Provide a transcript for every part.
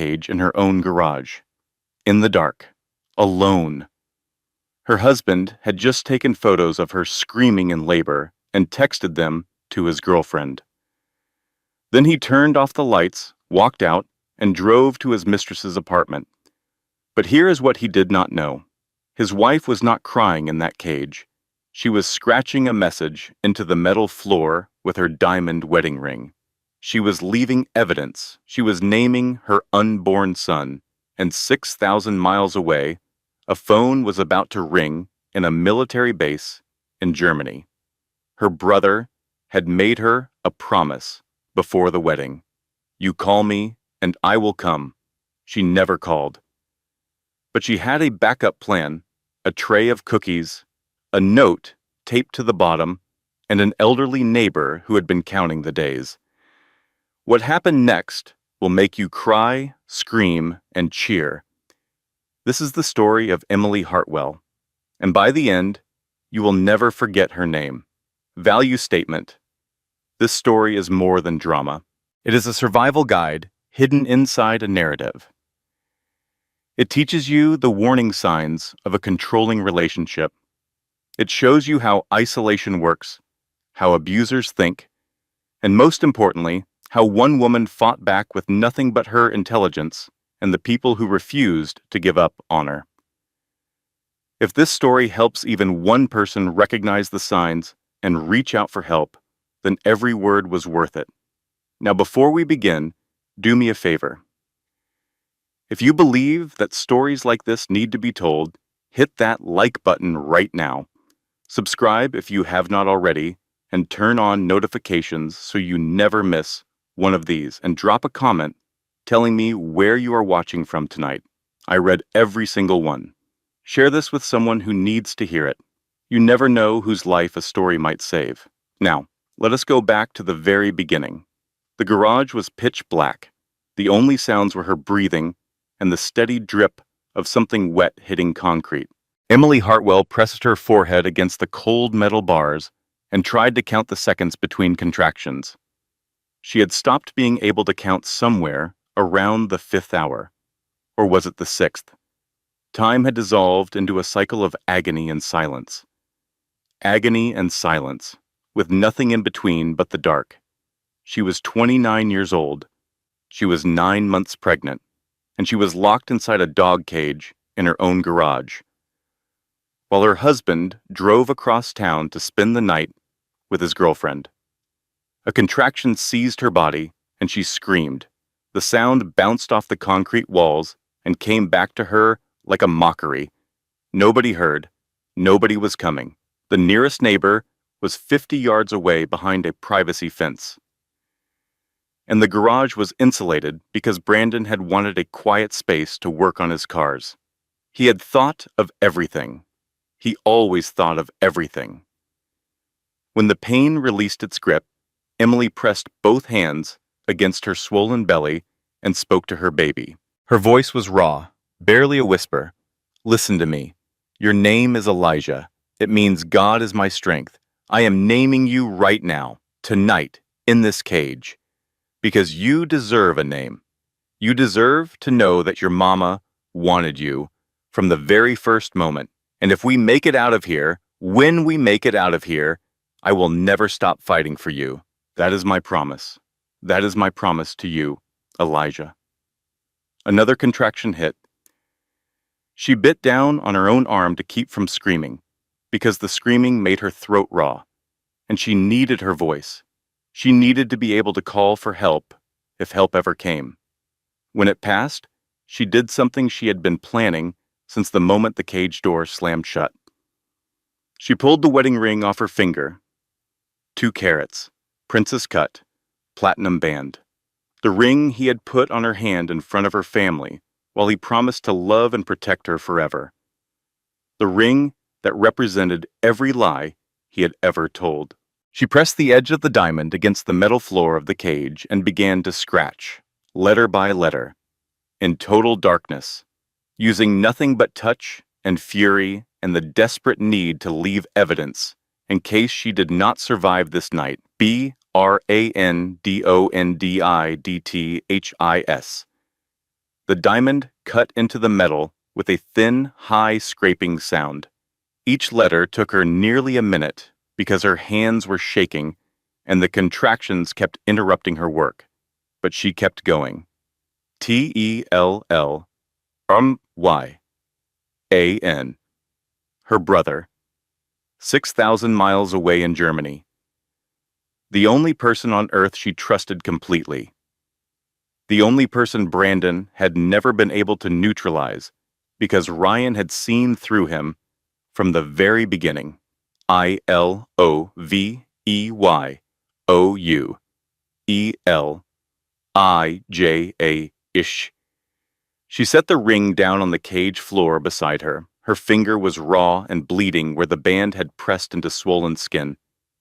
cage in her own garage, in the dark, alone. Her husband had just taken photos of her screaming in labor and texted them to his girlfriend. Then he turned off the lights, walked out, and drove to his mistress's apartment. But here is what he did not know. His wife was not crying in that cage. She was scratching a message into the metal floor with her diamond wedding ring. She was leaving evidence. She was naming her unborn son. And 6,000 miles away, a phone was about to ring in a military base in Germany. Her brother had made her a promise before the wedding. You call me and I will come. She never called. But she had a backup plan, a tray of cookies, a note taped to the bottom, and an elderly neighbor who had been counting the days. What happened next will make you cry, scream, and cheer. This is the story of Emily Hartwell, and by the end, you will never forget her name. Value statement. This story is more than drama. It is a survival guide hidden inside a narrative. It teaches you the warning signs of a controlling relationship. It shows you how isolation works, how abusers think, and most importantly, how one woman fought back with nothing but her intelligence and the people who refused to give up on her. If this story helps even one person recognize the signs and reach out for help, then every word was worth it. Now, before we begin, do me a favor. If you believe that stories like this need to be told, hit that like button right now. Subscribe if you have not already, and turn on notifications so you never miss one of these, and drop a comment telling me where you are watching from tonight. I read every single one. Share this with someone who needs to hear it. You never know whose life a story might save. Now, let us go back to the very beginning. The garage was pitch black. The only sounds were her breathing and the steady drip of something wet hitting concrete. Emily Hartwell pressed her forehead against the cold metal bars and tried to count the seconds between contractions. She had stopped being able to count somewhere around the 5th hour. Or was it the 6th? Time had dissolved into a cycle of agony and silence. Agony and silence, with nothing in between but the dark. She was 29 years old. She was 9 months pregnant, and she was locked inside a dog cage in her own garage, while her husband drove across town to spend the night with his girlfriend. A contraction seized her body, and she screamed. The sound bounced off the concrete walls and came back to her like a mockery. Nobody heard. Nobody was coming. The nearest neighbor was 50 yards away behind a privacy fence. And the garage was insulated because Brandon had wanted a quiet space to work on his cars. He had thought of everything. He always thought of everything. When the pain released its grip, Emily pressed both hands against her swollen belly and spoke to her baby. Her voice was raw, barely a whisper. Listen to me. Your name is Elijah. It means God is my strength. I am naming you right now, tonight, in this cage. Because you deserve a name. You deserve to know that your mama wanted you from the very first moment. And if we make it out of here, when we make it out of here, I will never stop fighting for you. That is my promise. That is my promise to you, Elijah. Another contraction hit. She bit down on her own arm to keep from screaming, because the screaming made her throat raw, and she needed her voice. She needed to be able to call for help, if help ever came. When it passed, she did something she had been planning since the moment the cage door slammed shut. She pulled the wedding ring off her finger. 2 carats, princess cut, platinum band. The ring he had put on her hand in front of her family, while he promised to love and protect her forever. The ring that represented every lie he had ever told. She pressed the edge of the diamond against the metal floor of the cage and began to scratch, letter by letter, in total darkness, using nothing but touch and fury and the desperate need to leave evidence in case she did not survive this night. Brandondidthis. The diamond cut into the metal with a thin, high scraping sound. Each letter took her nearly a minute because her hands were shaking and the contractions kept interrupting her work. But she kept going. Tellyan. Her brother. 6,000 miles away in Germany. The only person on Earth she trusted completely. The only person Brandon had never been able to neutralize because Ryan had seen through him from the very beginning. Iloveyouyelija-ish. She set the ring down on the cage floor beside her. Her finger was raw and bleeding where the band had pressed into swollen skin.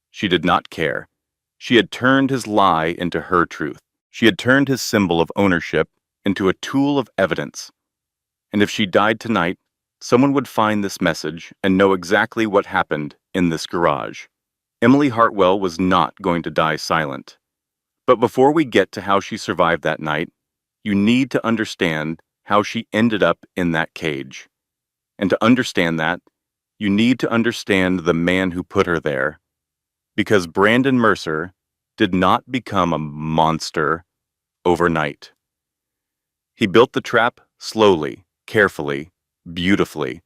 She did not care. She had turned his lie into her truth. She had turned his symbol of ownership into a tool of evidence. And if she died tonight, someone would find this message and know exactly what happened in this garage. Emily Hartwell was not going to die silent. But before we get to how she survived that night, you need to understand how she ended up in that cage. And to understand that, you need to understand the man who put her there. Because Brandon Mercer did not become a monster overnight. He built the trap slowly, carefully, beautifully,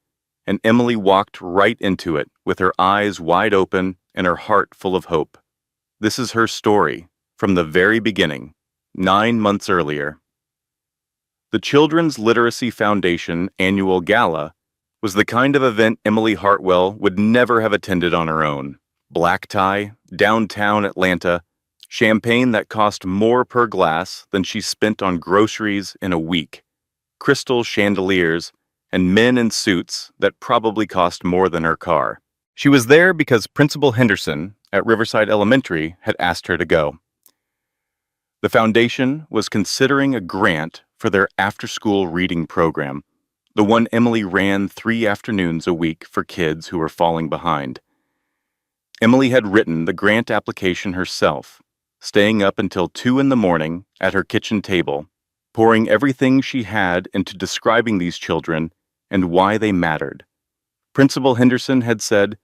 and Emily walked right into it with her eyes wide open and her heart full of hope. This is her story from the very beginning, 9 months earlier. The Children's Literacy Foundation annual gala was the kind of event Emily Hartwell would never have attended on her own. Black tie, downtown Atlanta, champagne that cost more per glass than she spent on groceries in a week, crystal chandeliers, and men in suits that probably cost more than her car. She was there because Principal Henderson at Riverside Elementary had asked her to go. The foundation was considering a grant for their after-school reading program, the one Emily ran 3 afternoons a week for kids who were falling behind. Emily had written the grant application herself, staying up until 2 in the morning at her kitchen table, pouring everything she had into describing these children and why they mattered. Principal Henderson had said,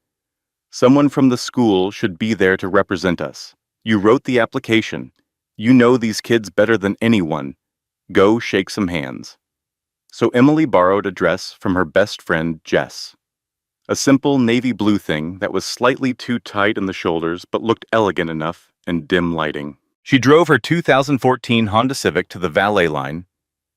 "Someone from the school should be there to represent us. You wrote the application. You know these kids better than anyone. Go shake some hands." So Emily borrowed a dress from her best friend, Jess. A simple navy blue thing that was slightly too tight in the shoulders but looked elegant enough in dim lighting. She drove her 2014 Honda Civic to the valet line,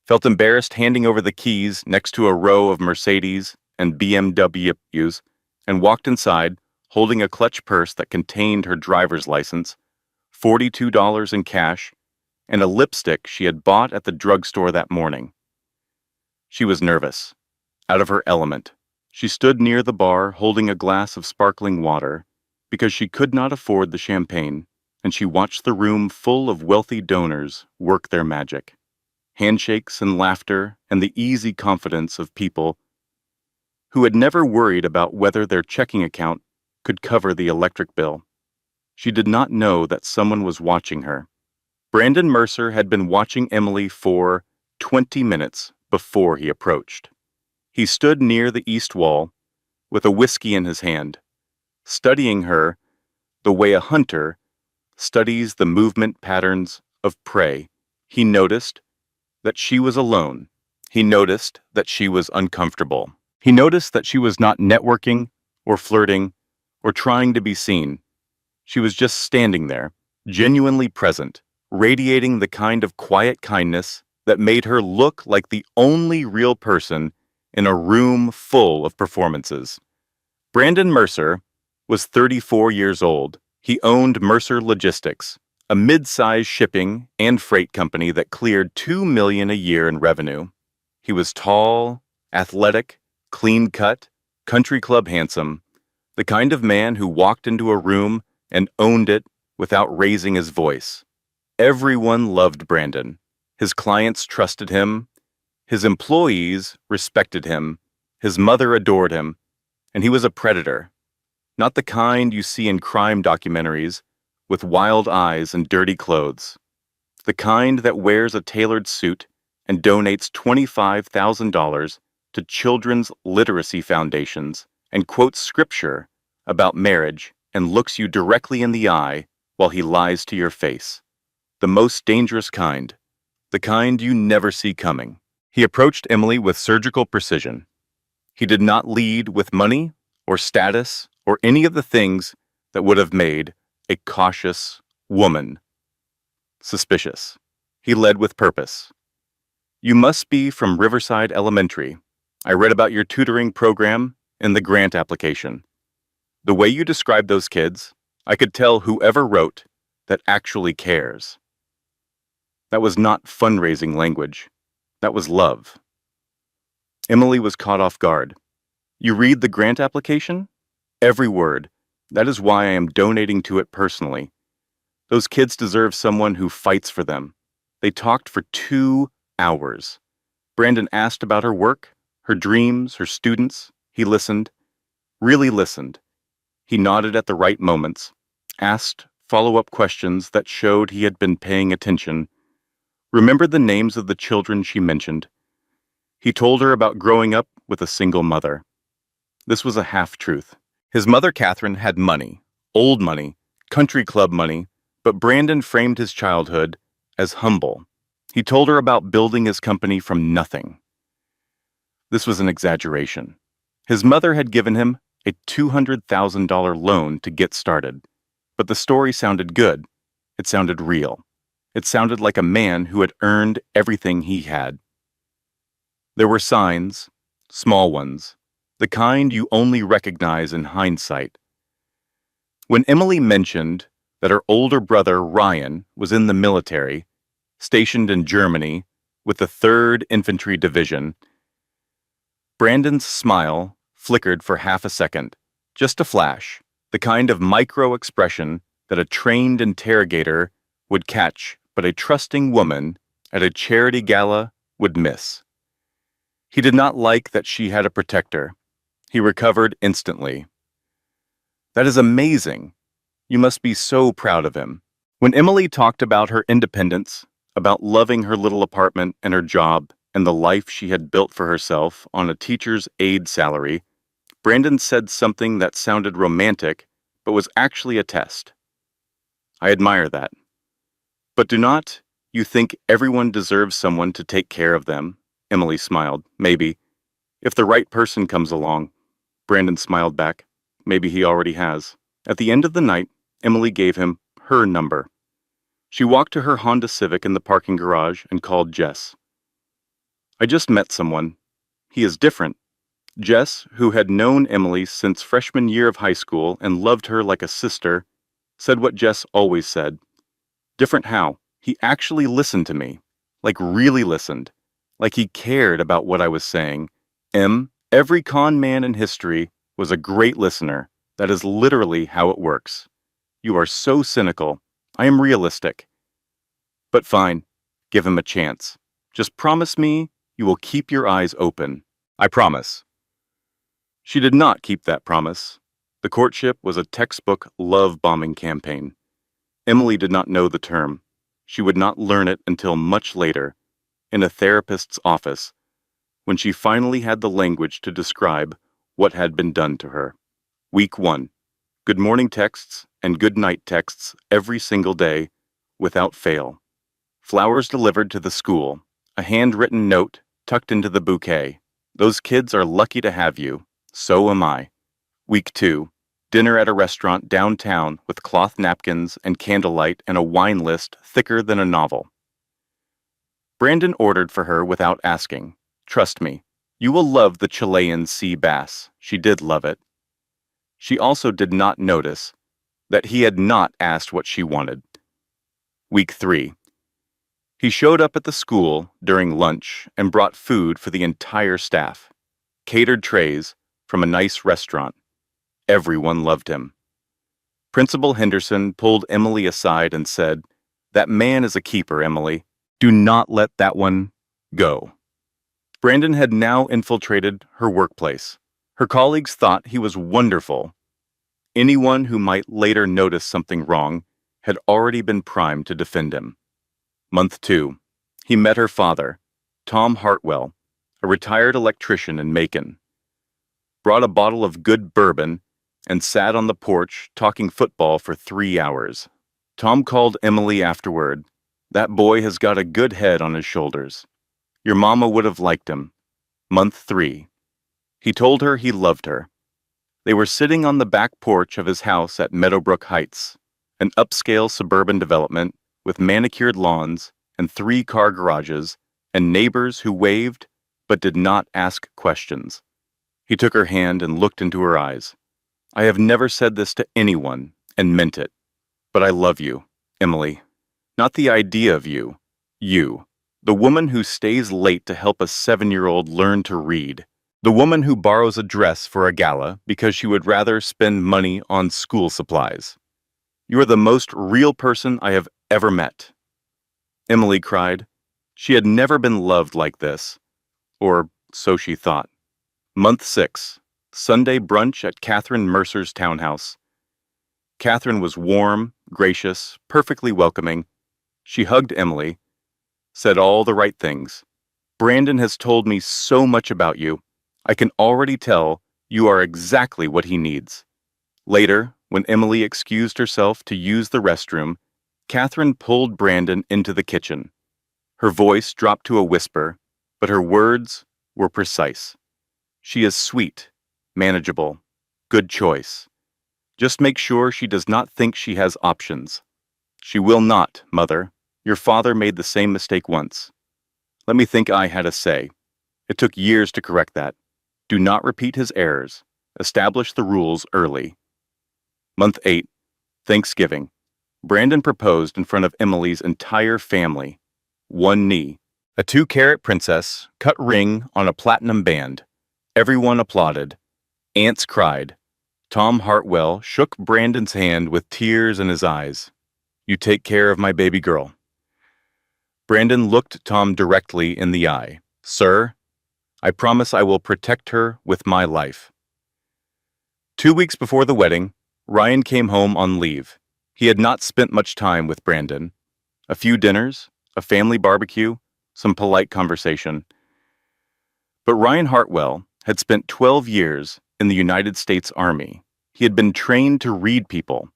felt embarrassed handing over the keys next to a row of Mercedes and BMWs, and walked inside, holding a clutch purse that contained her driver's license, $42 in cash, and a lipstick she had bought at the drugstore that morning. She was nervous, out of her element. She stood near the bar holding a glass of sparkling water because she could not afford the champagne, and she watched the room full of wealthy donors work their magic. Handshakes and laughter and the easy confidence of people who had never worried about whether their checking account could cover the electric bill. She did not know that someone was watching her. Brandon Mercer had been watching Emily for 20 minutes before he approached. He stood near the east wall with a whiskey in his hand, studying her the way a hunter studies the movement patterns of prey. He noticed that she was alone. He noticed that she was uncomfortable. He noticed that she was not networking or flirting or trying to be seen. She was just standing there, genuinely present, radiating the kind of quiet kindness that made her look like the only real person in a room full of performances. Brandon Mercer was 34 years old. He owned Mercer Logistics, a mid-sized shipping and freight company that cleared $2 million a year in revenue. He was tall, athletic, clean-cut, country club handsome, the kind of man who walked into a room and owned it without raising his voice. Everyone loved Brandon. His clients trusted him. His employees respected him. His mother adored him. And he was a predator. Not the kind you see in crime documentaries with wild eyes and dirty clothes. The kind that wears a tailored suit and donates $25,000 to children's literacy foundations and quotes scripture about marriage and looks you directly in the eye while he lies to your face. The most dangerous kind, the kind you never see coming. He approached Emily with surgical precision. He did not lead with money or status or any of the things that would have made a cautious woman suspicious. He led with purpose. You must be from Riverside Elementary. I read about your tutoring program in the grant application. The way you described those kids, I could tell whoever wrote that actually cares. That was not fundraising language. That was love. Emily was caught off guard. You read the grant application? Every word. That is why I am donating to it personally. Those kids deserve someone who fights for them. They talked for 2 hours. Brandon asked about her work, her dreams, her students. He listened, really listened. He nodded at the right moments, asked follow-up questions that showed he had been paying attention, remembered the names of the children she mentioned. He told her about growing up with a single mother. This was a half-truth. His mother, Catherine, had money, old money, country club money, but Brandon framed his childhood as humble. He told her about building his company from nothing. This was an exaggeration. His mother had given him a $200,000 loan to get started, but the story sounded good. It sounded real. It sounded like a man who had earned everything he had. There were signs, small ones, the kind you only recognize in hindsight. When Emily mentioned that her older brother, Ryan, was in the military, stationed in Germany with the 3rd Infantry Division, Brandon's smile flickered for half a second, just a flash, the kind of micro-expression that a trained interrogator would catch but a trusting woman at a charity gala would miss. He did not like that she had a protector. He recovered instantly. That is amazing. You must be so proud of him. When Emily talked about her independence, about loving her little apartment and her job and the life she had built for herself on a teacher's aide salary, Brandon said something that sounded romantic but was actually a test. I admire that. But do not you think everyone deserves someone to take care of them? Emily smiled. Maybe. If the right person comes along. Brandon smiled back. Maybe he already has. At the end of the night, Emily gave him her number. She walked to her Honda Civic in the parking garage and called Jess. I just met someone. He is different. Jess, who had known Emily since freshman year of high school and loved her like a sister, said what Jess always said. Different how? He actually listened to me. Like really listened. Like he cared about what I was saying. Every con man in history was a great listener. That is literally how it works. You are so cynical. I am realistic. But fine, give him a chance. Just promise me you will keep your eyes open. I promise. She did not keep that promise. The courtship was a textbook love-bombing campaign. Emily did not know the term. She would not learn it until much later, in a therapist's office, when she finally had the language to describe what had been done to her. Week 1. Good morning texts and good night texts every single day, without fail. Flowers delivered to the school. A handwritten note tucked into the bouquet. Those kids are lucky to have you. So am I. Week 2. Dinner at a restaurant downtown with cloth napkins and candlelight and a wine list thicker than a novel. Brandon ordered for her without asking. Trust me, you will love the Chilean sea bass. She did love it. She also did not notice that he had not asked what she wanted. Week 3. He showed up at the school during lunch and brought food for the entire staff. Catered trays from a nice restaurant. Everyone loved him. Principal Henderson pulled Emily aside and said, "That man is a keeper, Emily. Do not let that one go." Brandon had now infiltrated her workplace. Her colleagues thought he was wonderful. Anyone who might later notice something wrong had already been primed to defend him. Month 2. He met her father. Tom Hartwell, a retired electrician in Macon, brought a bottle of good bourbon and sat on the porch talking football for 3 hours. Tom called Emily afterward. That boy has got a good head on his shoulders. Your mama would have liked him. Month 3. He told her he loved her. They were sitting on the back porch of his house at Meadowbrook Heights, an upscale suburban development with manicured lawns and 3-car garages and neighbors who waved but did not ask questions. He took her hand and looked into her eyes. I have never said this to anyone and meant it, but I love you, Emily. Not the idea of you. You. The woman who stays late to help a 7-year-old learn to read. The woman who borrows a dress for a gala because she would rather spend money on school supplies. You are the most real person I have ever met. Emily cried. She had never been loved like this. Or so she thought. Month 6. Sunday brunch at Catherine Mercer's townhouse. Catherine was warm, gracious, perfectly welcoming. She hugged Emily, said all the right things. Brandon has told me so much about you. I can already tell you are exactly what he needs. Later, when Emily excused herself to use the restroom, Catherine pulled Brandon into the kitchen. Her voice dropped to a whisper, but her words were precise. She is sweet, manageable, good choice. Just make sure she does not think she has options. She will not, Mother. Your father made the same mistake once. Let me think I had a say. It took years to correct that. Do not repeat his errors. Establish the rules early. Month 8. Thanksgiving. Brandon proposed in front of Emily's entire family. 1 knee. A 2-carat princess, cut ring on a platinum band. Everyone applauded. Aunts cried. Tom Hartwell shook Brandon's hand with tears in his eyes. You take care of my baby girl. Brandon looked Tom directly in the eye. Sir, I promise I will protect her with my life. 2 weeks before the wedding, Ryan came home on leave. He had not spent much time with Brandon. A few dinners, a family barbecue, some polite conversation. But Ryan Hartwell had spent 12 years in the United States Army. He had been trained to read people.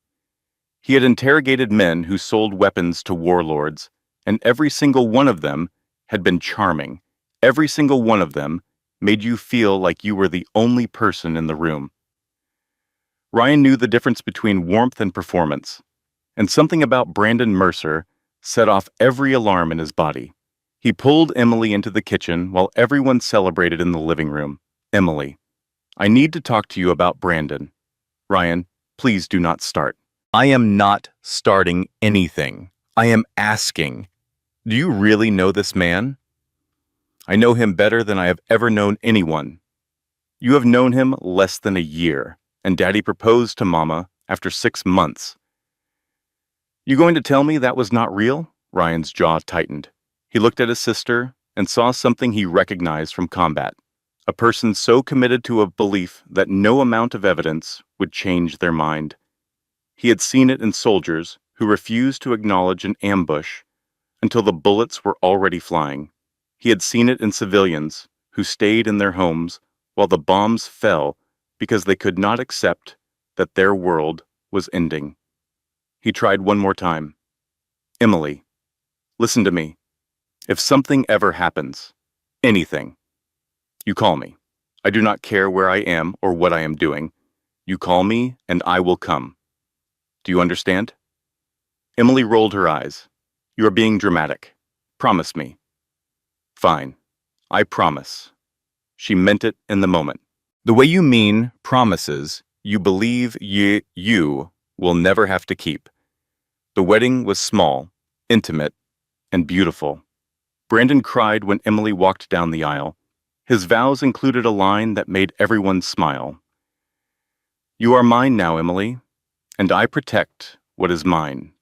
He had interrogated men who sold weapons to warlords, and every single one of them had been charming. Every single one of them made you feel like you were the only person in the room. Ryan knew the difference between warmth and performance, and something about Brandon Mercer set off every alarm in his body. He pulled Emily into the kitchen while everyone celebrated in the living room. Emily, I need to talk to you about Brandon. Ryan, please do not start. I am not starting anything. I am asking. Do you really know this man? I know him better than I have ever known anyone. You have known him less than a year, and Daddy proposed to Mama after 6 months. You going to tell me that was not real? Ryan's jaw tightened. He looked at his sister and saw something he recognized from combat. A person so committed to a belief that no amount of evidence would change their mind. He had seen it in soldiers who refused to acknowledge an ambush until the bullets were already flying. He had seen it in civilians who stayed in their homes while the bombs fell because they could not accept that their world was ending. He tried one more time. Emily, listen to me. If something ever happens, anything, you call me. I do not care where I am or what I am doing. You call me and I will come. Do you understand? Emily rolled her eyes. You are being dramatic. Promise me. Fine. I promise. She meant it in the moment. The way you mean promises, you believe you will never have to keep. The wedding was small, intimate, and beautiful. Brandon cried when Emily walked down the aisle. His vows included a line that made everyone smile. You are mine now, Emily, and I protect what is mine.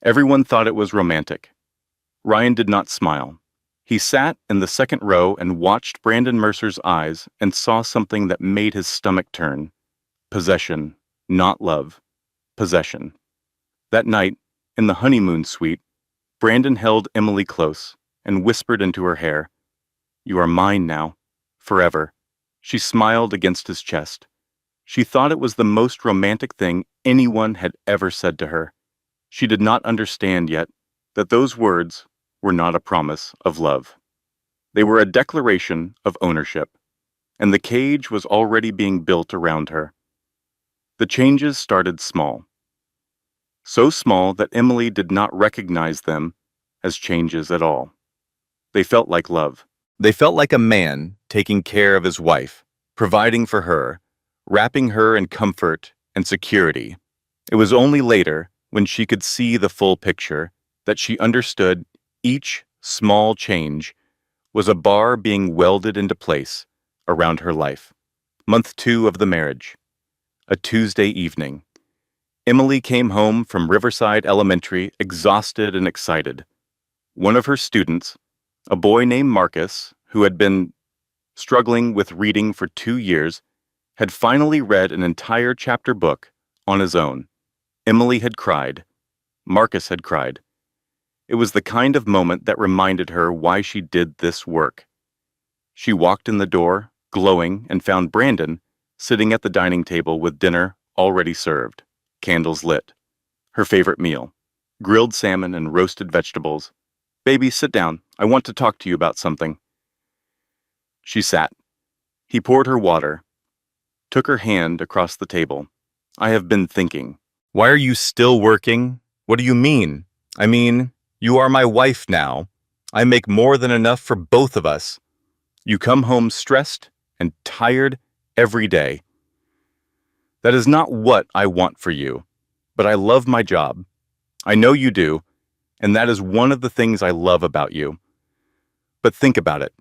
Everyone thought it was romantic. Ryan did not smile. He sat in the second row and watched Brandon Mercer's eyes and saw something that made his stomach turn. Possession, not love. Possession. That night, in the honeymoon suite, Brandon held Emily close, and whispered into her hair, "You are mine now, forever." She smiled against his chest. She thought it was the most romantic thing anyone had ever said to her. She did not understand yet that those words were not a promise of love. They were a declaration of ownership, and the cage was already being built around her. The changes started small. So small that Emily did not recognize them as changes at all. They felt like love. They felt like a man taking care of his wife, providing for her, wrapping her in comfort and security. It was only later, when she could see the full picture, that she understood each small change was a bar being welded into place around her life. Month 2 of the marriage. A Tuesday evening. Emily came home from Riverside Elementary exhausted and excited. One of her students, a boy named Marcus, who had been struggling with reading for 2 years, had finally read an entire chapter book on his own. Emily had cried. Marcus had cried. It was the kind of moment that reminded her why she did this work. She walked in the door, glowing, and found Brandon sitting at the dining table with dinner already served, candles lit. Her favorite meal, grilled salmon and roasted vegetables. "Baby, sit down. I want to talk to you about something." She sat. He poured her water, took her hand across the table. "I have been thinking." "Why are you still working? What do you mean?" "I mean, you are my wife now. I make more than enough for both of us. You come home stressed and tired every day. That is not what I want for you, but I love my job. I know you do, and that is one of the things I love about you. But think about it.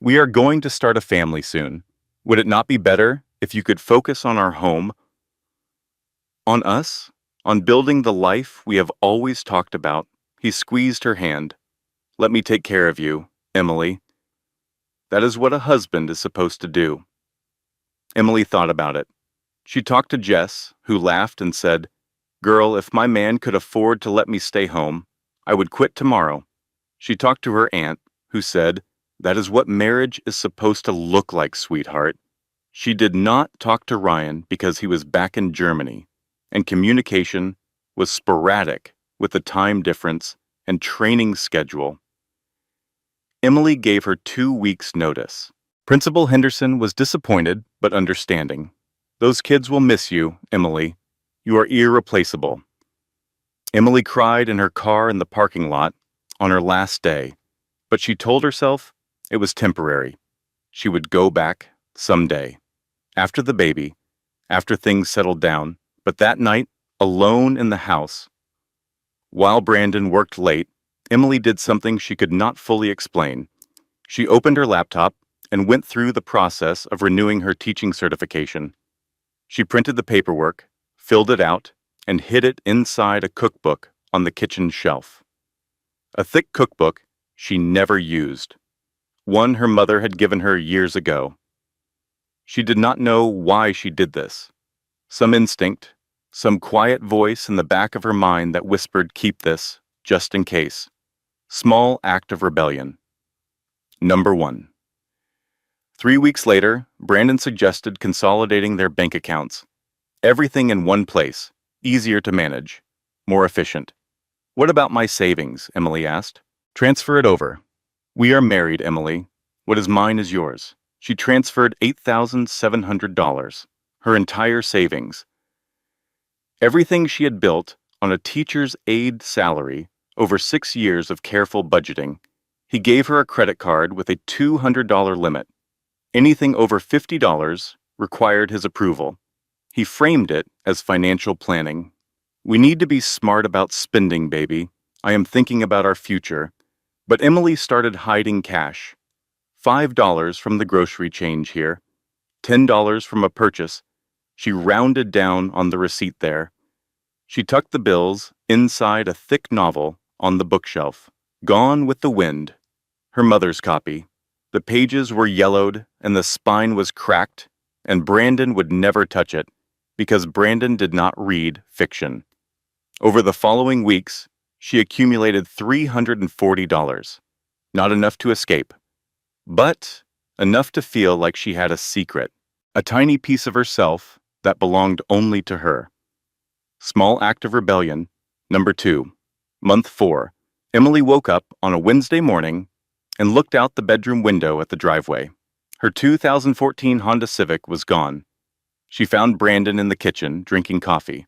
We are going to start a family soon. Would it not be better if you could focus on our home, on us, on building the life we have always talked about?" He squeezed her hand. "Let me take care of you, Emily. That is what a husband is supposed to do." Emily thought about it. She talked to Jess, who laughed and said, "Girl, if my man could afford to let me stay home, I would quit tomorrow." She talked to her aunt, who said, "That is what marriage is supposed to look like, sweetheart." She did not talk to Ryan because he was back in Germany, and communication was sporadic with the time difference and training schedule. Emily gave her 2 weeks' notice. Principal Henderson was disappointed but understanding. "Those kids will miss you, Emily. You are irreplaceable." Emily cried in her car in the parking lot on her last day, but she told herself it was temporary. She would go back someday, after the baby, after things settled down. But that night, alone in the house, while Brandon worked late, Emily did something she could not fully explain. She opened her laptop and went through the process of renewing her teaching certification. She printed the paperwork, filled it out, and hid it inside a cookbook on the kitchen shelf. A thick cookbook she never used, one her mother had given her years ago. She did not know why she did this. Some instinct, some quiet voice in the back of her mind that whispered, "Keep this, just in case." Small act of rebellion. Number 1. 3 weeks later, Brandon suggested consolidating their bank accounts. Everything in one place, easier to manage, more efficient. "What about my savings?" Emily asked. "Transfer it over." "We are married, Emily. What is mine is yours." She transferred $8,700, her entire savings. Everything she had built on a teacher's aide salary over 6 years of careful budgeting. He gave her a credit card with a $200 limit. Anything over $50 required his approval. He framed it as financial planning. "We need to be smart about spending, baby. I am thinking about our future." But Emily started hiding cash. $5 from the grocery change here, $10 from a purchase. She rounded down on the receipt there. She tucked the bills inside a thick novel on the bookshelf. Gone with the Wind, her mother's copy. The pages were yellowed and the spine was cracked, and Brandon would never touch it because Brandon did not read fiction. Over the following weeks, she accumulated $340. Not enough to escape, but enough to feel like she had a secret, a tiny piece of herself that belonged only to her. Small act of rebellion. Number 2. Month 4. Emily woke up on a Wednesday morning and looked out the bedroom window at the driveway. Her 2014 Honda Civic was gone. She found Brandon in the kitchen, drinking coffee.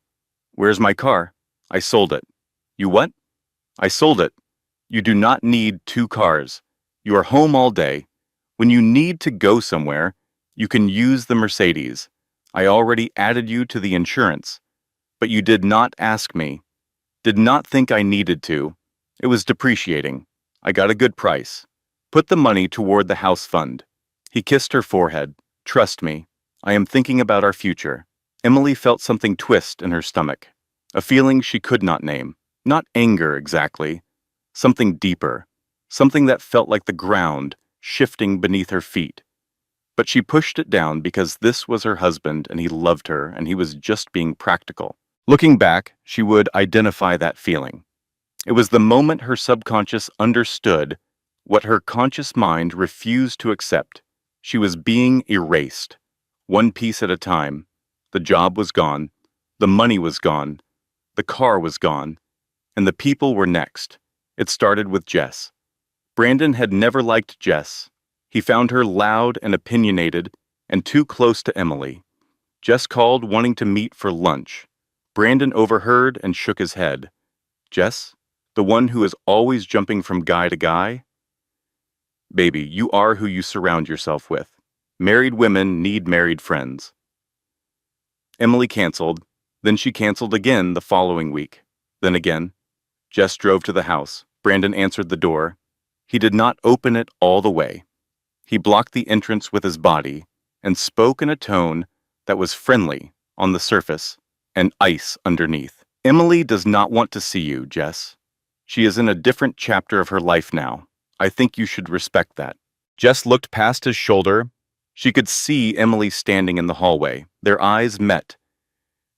"Where's my car?" "I sold it." "You what?" "I sold it. You do not need 2 cars. You are home all day. When you need to go somewhere, you can use the Mercedes. I already added you to the insurance. But you did not ask me. Did not think I needed to. It was depreciating. I got a good price. Put the money toward the house fund." He kissed her forehead. "Trust me. I am thinking about our future." Emily felt something twist in her stomach. A feeling she could not name. Not anger exactly. Something deeper. Something that felt like the ground shifting beneath her feet. But she pushed it down because this was her husband and he loved her and he was just being practical. Looking back, she would identify that feeling. It was the moment her subconscious understood what her conscious mind refused to accept. She was being erased, one piece at a time. The job was gone, the money was gone, the car was gone, and the people were next. It started with Jess. Brandon had never liked Jess. He found her loud and opinionated and too close to Emily. Jess called wanting to meet for lunch. Brandon overheard and shook his head. "Jess? The one who is always jumping from guy to guy?" "Baby, you are who you surround yourself with. Married women need married friends." Emily canceled. Then she canceled again the following week. Then again. Jess drove to the house. Brandon answered the door. He did not open it all the way. He blocked the entrance with his body and spoke in a tone that was friendly on the surface and ice underneath. "Emily does not want to see you, Jess. She is in a different chapter of her life now. I think you should respect that." Jess looked past his shoulder. She could see Emily standing in the hallway. Their eyes met.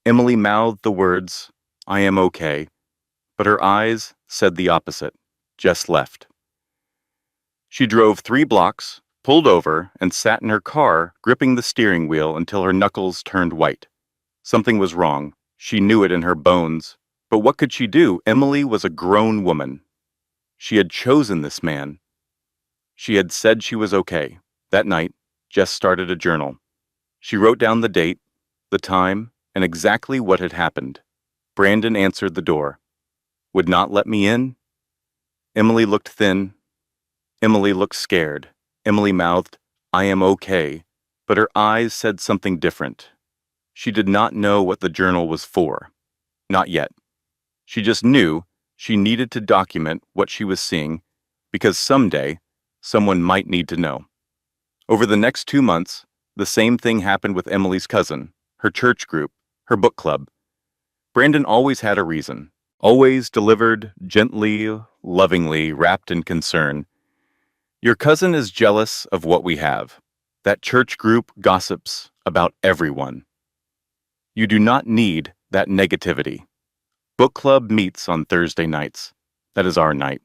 Emily mouthed the words, "I am okay," but her eyes said the opposite. Jess left. She drove 3 blocks, pulled over, and sat in her car, gripping the steering wheel until her knuckles turned white. Something was wrong. She knew it in her bones. But what could she do? Emily was a grown woman. She had chosen this man. She had said she was okay. That night, Jess started a journal. She wrote down the date, the time, and exactly what had happened. Brandon answered the door. Would not let me in? Emily looked thin. Emily looked scared. Emily mouthed, "I am okay," but her eyes said something different. She did not know what the journal was for. Not yet. She just knew she needed to document what she was seeing because someday someone might need to know. Over the next 2 months, the same thing happened with Emily's cousin, her church group, her book club. Brandon always had a reason, always delivered gently, lovingly, wrapped in concern. Your cousin is jealous of what we have. That church group gossips about everyone. You do not need that negativity. Book club meets on Thursday nights. That is our night.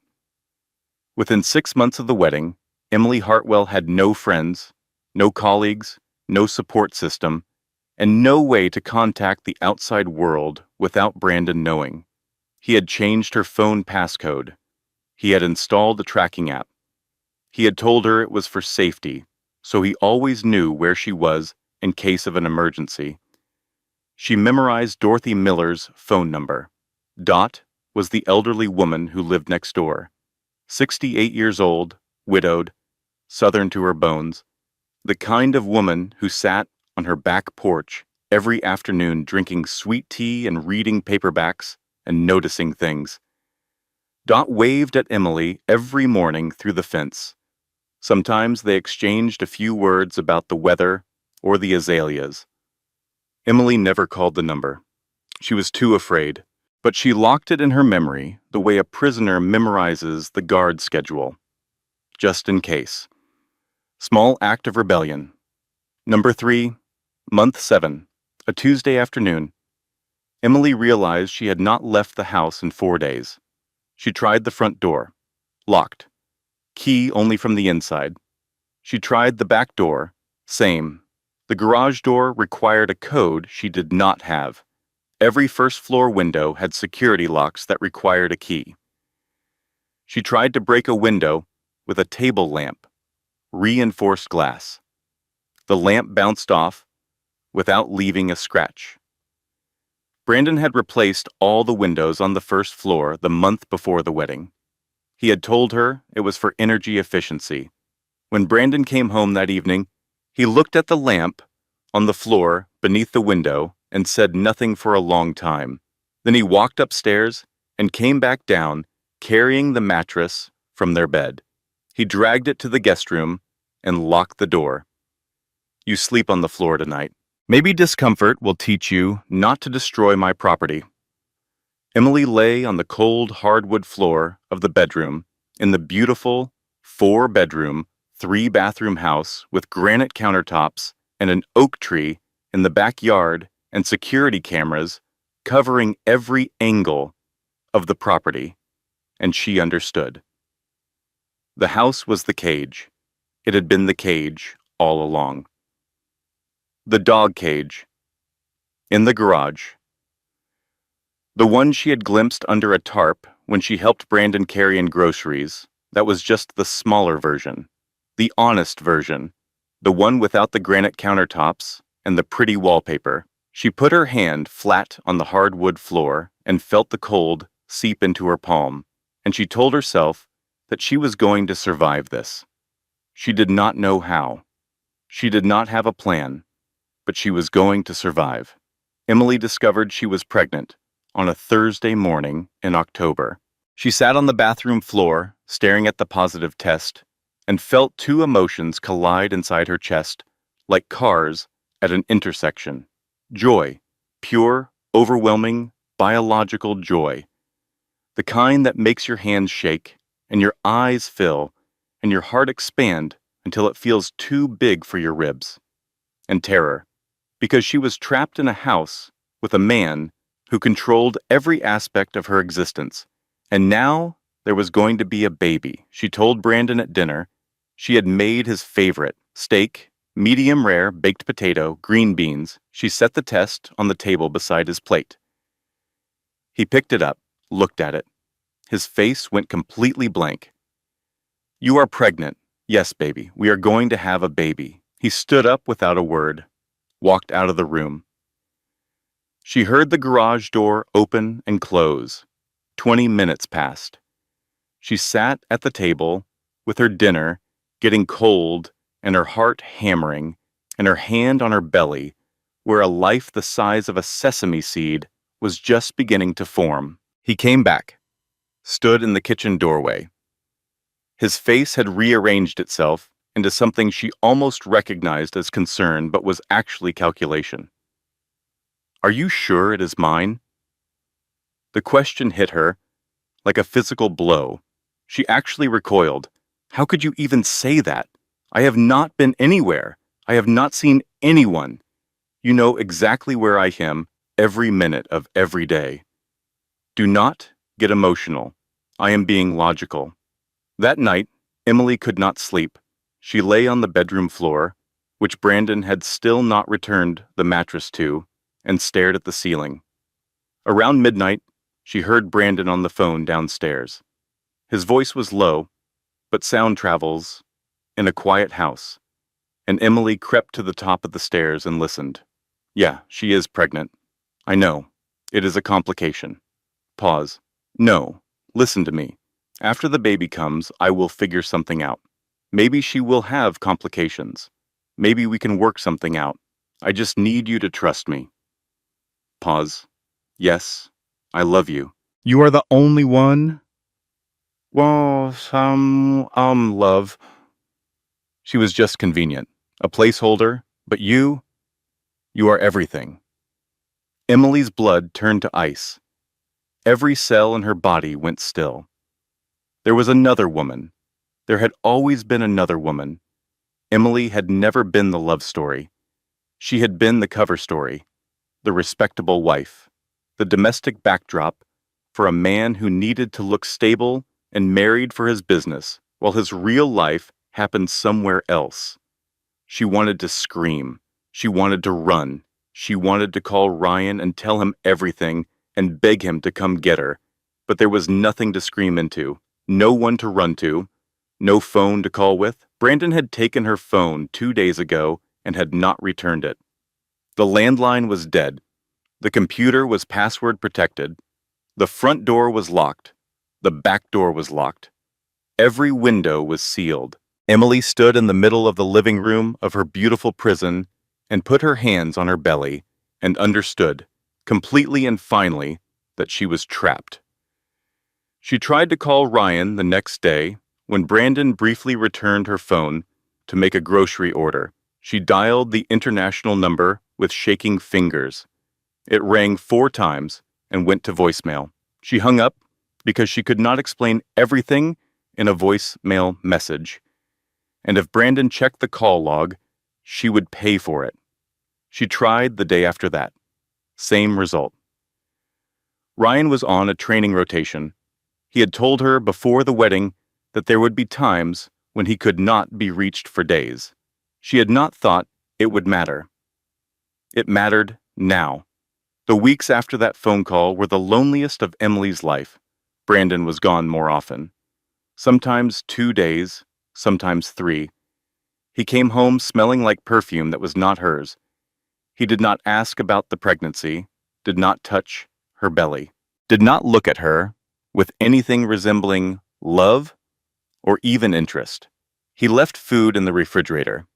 Within 6 months of the wedding, Emily Hartwell had no friends, no colleagues, no support system, and no way to contact the outside world without Brandon knowing. He had changed her phone passcode. He had installed a tracking app. He had told her it was for safety, so he always knew where she was in case of an emergency. She memorized Dorothy Miller's phone number. Dot was the elderly woman who lived next door. 68 years old, widowed, Southern to her bones. The kind of woman who sat on her back porch every afternoon drinking sweet tea and reading paperbacks and noticing things. Dot waved at Emily every morning through the fence. Sometimes they exchanged a few words about the weather or the azaleas. Emily never called the number. She was too afraid, but she locked it in her memory the way a prisoner memorizes the guard schedule. Just in case. Small act of rebellion. Number 3, month 7, a Tuesday afternoon. Emily realized she had not left the house in 4 days. She tried the front door. Locked. Key only from the inside. She tried the back door. Same. The garage door required a code she did not have. Every first-floor window had security locks that required a key. She tried to break a window with a table lamp. Reinforced glass. The lamp bounced off without leaving a scratch. Brandon had replaced all the windows on the first floor the month before the wedding. He had told her it was for energy efficiency. When Brandon came home that evening, he looked at the lamp on the floor beneath the window and said nothing for a long time. Then he walked upstairs and came back down, carrying the mattress from their bed. He dragged it to the guest room and locked the door. You sleep on the floor tonight. Maybe discomfort will teach you not to destroy my property. Emily lay on the cold hardwood floor of the bedroom in the beautiful 4-bedroom, 3-bathroom house with granite countertops and an oak tree in the backyard and security cameras covering every angle of the property, and she understood. The house was the cage. It had been the cage all along. The dog cage. In the garage. The one she had glimpsed under a tarp when she helped Brandon carry in groceries, that was just the smaller version. The honest version. The one without the granite countertops and the pretty wallpaper. She put her hand flat on the hardwood floor and felt the cold seep into her palm, and she told herself that she was going to survive this. She did not know how. She did not have a plan, but she was going to survive. Emily discovered she was pregnant on a Thursday morning in October. She sat on the bathroom floor, staring at the positive test, and felt two emotions collide inside her chest, like cars at an intersection. Joy, pure, overwhelming, biological joy. The kind that makes your hands shake, and your eyes fill, and your heart expand until it feels too big for your ribs. And terror, because she was trapped in a house with a man who controlled every aspect of her existence. And now there was going to be a baby. She told Brandon at dinner she had made his favorite, steak, medium rare, baked potato, green beans. She set the test on the table beside his plate. He picked it up, looked at it. His face went completely blank. You are pregnant. Yes, baby, we are going to have a baby. He stood up without a word, walked out of the room. She heard the garage door open and close. 20 minutes passed. She sat at the table with her dinner getting cold and her heart hammering and her hand on her belly where a life the size of a sesame seed was just beginning to form. He came back, stood in the kitchen doorway. His face had rearranged itself into something she almost recognized as concern but was actually calculation. Are you sure it is mine? The question hit her like a physical blow. She actually recoiled. How could you even say that? I have not been anywhere. I have not seen anyone. You know exactly where I am every minute of every day. Do not get emotional. I am being logical. That night, Emily could not sleep. She lay on the bedroom floor, which Brandon had still not returned the mattress to, and stared at the ceiling. Around midnight, she heard Brandon on the phone downstairs. His voice was low, but sound travels in a quiet house, and Emily crept to the top of the stairs and listened. Yeah, she is pregnant. I know. It is a complication. Pause. No, listen to me. After the baby comes, I will figure something out. Maybe she will have complications. Maybe we can work something out. I just need you to trust me. Pause. Yes, I love you. You are the only one? Well, love. She was just convenient. A placeholder, but you are everything. Emily's blood turned to ice. Every cell in her body went still. There was another woman. There had always been another woman. Emily had never been the love story. She had been the cover story, the respectable wife, the domestic backdrop for a man who needed to look stable and married for his business, while his real life happened somewhere else. She wanted to scream. She wanted to run. She wanted to call Ryan and tell him everything and beg him to come get her. But there was nothing to scream into, no one to run to, no phone to call with. Brandon had taken her phone 2 days ago and had not returned it. The landline was dead. The computer was password protected. The front door was locked. The back door was locked. Every window was sealed. Emily stood in the middle of the living room of her beautiful prison and put her hands on her belly and understood, completely and finally, that she was trapped. She tried to call Ryan the next day when Brandon briefly returned her phone to make a grocery order. She dialed the international number with shaking fingers. It rang 4 times and went to voicemail. She hung up because she could not explain everything in a voicemail message. And if Brandon checked the call log, she would pay for it. She tried the day after that. Same result. Ryan was on a training rotation. He had told her before the wedding that there would be times when he could not be reached for days. She had not thought it would matter. It mattered now. The weeks after that phone call were the loneliest of Emily's life. Brandon was gone more often. Sometimes 2 days, sometimes 3. He came home smelling like perfume that was not hers. He did not ask about the pregnancy, did not touch her belly, did not look at her with anything resembling love or even interest. He left food in the refrigerator.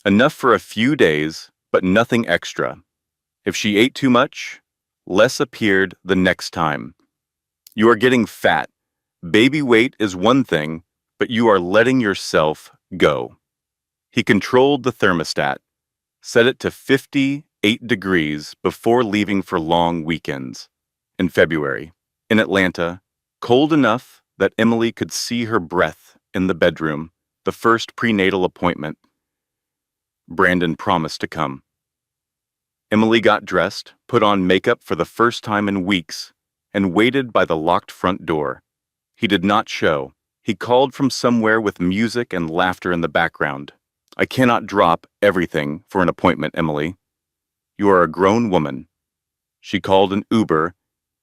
Enough for a few days, but nothing extra. If she ate too much, less appeared the next time. You are getting fat. Baby weight is one thing, but you are letting yourself go. He controlled the thermostat, set it to 58 degrees before leaving for long weekends. In February, in Atlanta, cold enough that Emily could see her breath in the bedroom, the first prenatal appointment. Brandon promised to come. Emily got dressed, put on makeup for the first time in weeks, and waited by the locked front door. He did not show. He called from somewhere with music and laughter in the background. I cannot drop everything for an appointment, Emily. You are a grown woman. She called an Uber,